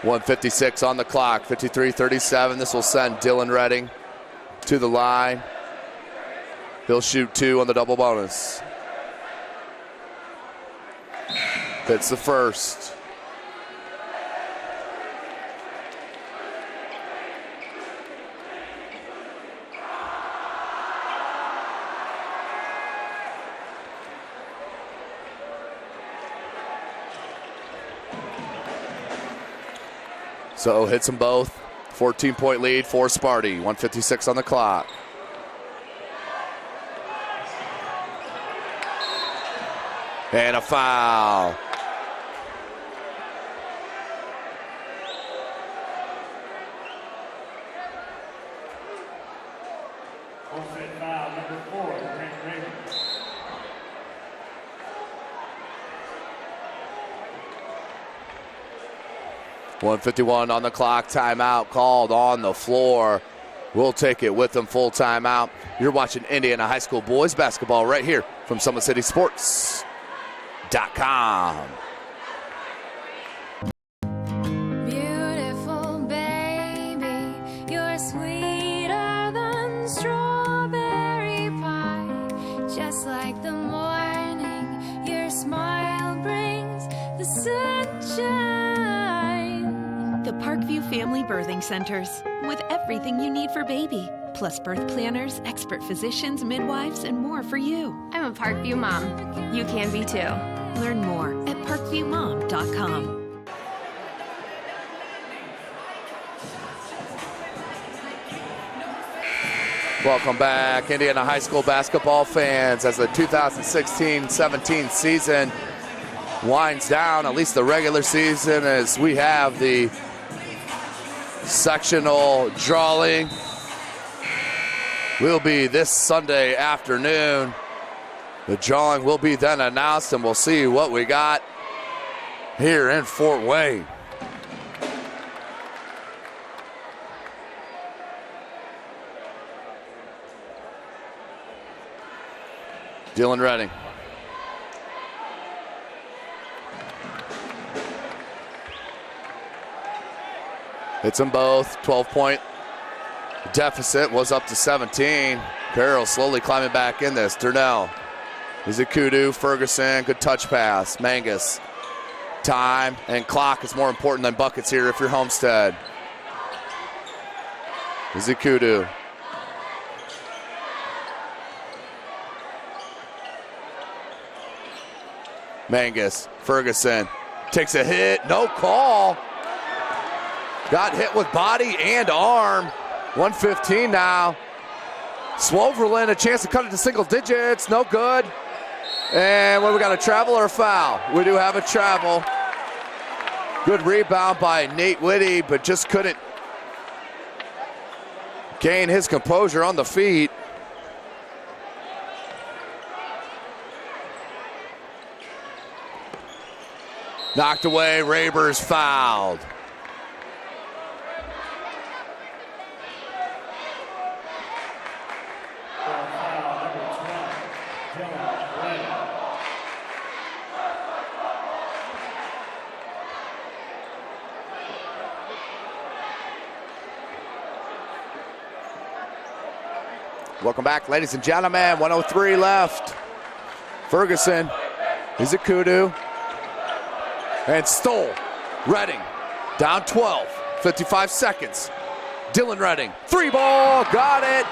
.156 on the clock, 53-37. This will send Dylan Redding to the line. He'll shoot 2 on the double bonus. Hits the first. So hits them both. 14-point lead for Sparty. 1:56 on the clock. And a foul. Homestead foul, number 4, Grant Raymond. .151 on the clock. Timeout called on the floor. We'll take it with them. Full timeout. You're watching Indiana High School boys basketball right here from SummitCitySports.com. Beautiful baby, you're sweeter than strawberry pie. Just like the morning, your smile brings the sunshine. The Parkview Family Birthing Centers, with everything you need for baby, plus birth planners, expert physicians, midwives, and more for you. I'm a Parkview mom. You can be too. Learn more at parkviewmom.com. Welcome back, Indiana High School basketball fans, as the 2016-17 season winds down, at least the regular season, as we have the sectional drawing will be this Sunday afternoon. The drawing will be then announced, and we'll see what we got here in Fort Wayne. Dylan Redding. Hits them both. 12-point deficit was up to 17. Carroll slowly climbing back in this. Durnell. Izakudu, Ferguson, good touch pass. Mangus. Time and clock is more important than buckets here if you're Homestead. Izakudu. Mangus, Ferguson takes a hit, no call. Got hit with body and arm. 1:15 now. Swoverlin, a chance to cut it to single digits, no good. And what, we got a travel or a foul? We do have a travel. Good rebound by Nate Whitty, but just couldn't gain his composure on the feet. Knocked away, Raber's fouled. Welcome back, ladies and gentlemen. 1:03 left. Ferguson, Izakudu, and Stoll. Redding, down 12, 55 seconds. Dylan Redding, three ball, got it.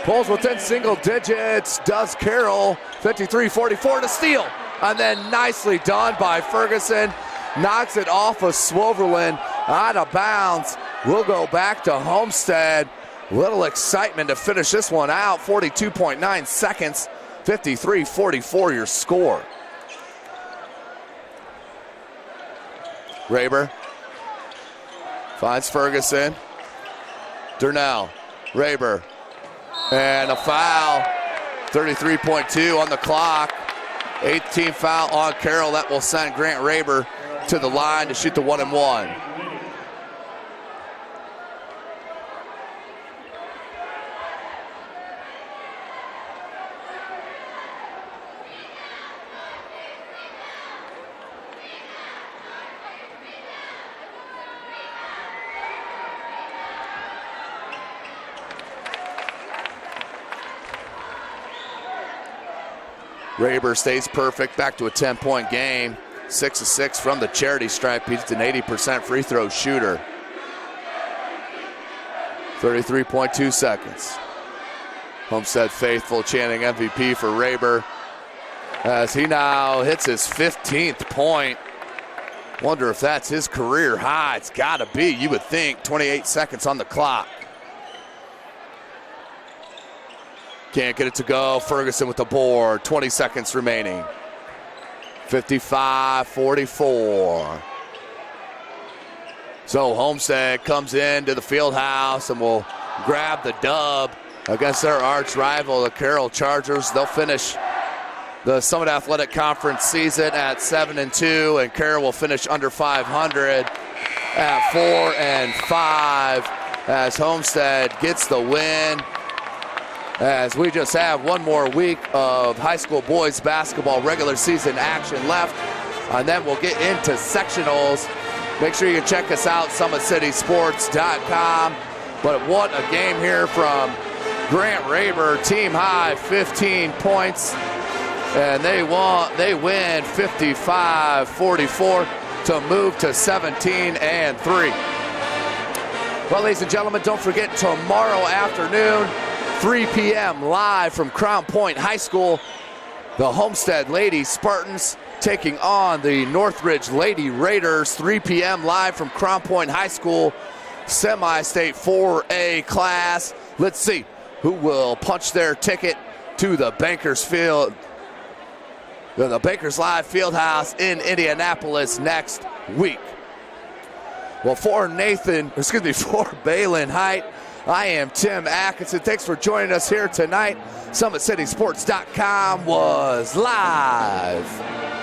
Pulls within single digits, does Carroll. 53-44 to steal. And then nicely done by Ferguson. Knocks it off of Swoverlin, out of bounds. We'll go back to Homestead. Little excitement to finish this one out. 42.9 seconds. 53-44 your score. Raber finds Ferguson. Durnell, Raber, and a foul. 33.2 on the clock. 18 foul on Carroll. That will send Grant Raber to the line to shoot the 1-and-1. Raber stays perfect, back to a 10-point game. 6 of 6 from the charity stripe. He's an 80% free throw shooter. 33.2 seconds. Homestead faithful chanting MVP for Raber as he now hits his 15th point. Wonder if that's his career high. It's got to be, you would think. 28 seconds on the clock. Can't get it to go. Ferguson with the board. 20 seconds remaining. 55-44. So Homestead comes into the field house and will grab the dub against their arch rival, the Carroll Chargers. They'll finish the Summit Athletic Conference season at 7-2, and Carroll will finish under 500 at 4-5 as Homestead gets the win. As we just have one more week of high school boys basketball regular season action left, and then we'll get into sectionals. Make sure you check us out, SummitCitySports.com. But what a game here from Grant Raber, team high 15 points, and they win 55-44 to move to 17-3. Well, ladies and gentlemen, don't forget tomorrow afternoon, 3 p.m. live from Crown Point High School, the Homestead Lady Spartans taking on the Northridge Lady Raiders. 3 p.m. live from Crown Point High School, semi-state 4A class. Let's see who will punch their ticket to the Bankers Live Fieldhouse in Indianapolis next week. Well, for Balin Height, I am Tim Atkinson. Thanks for joining us here tonight. SummitCitySports.com was live.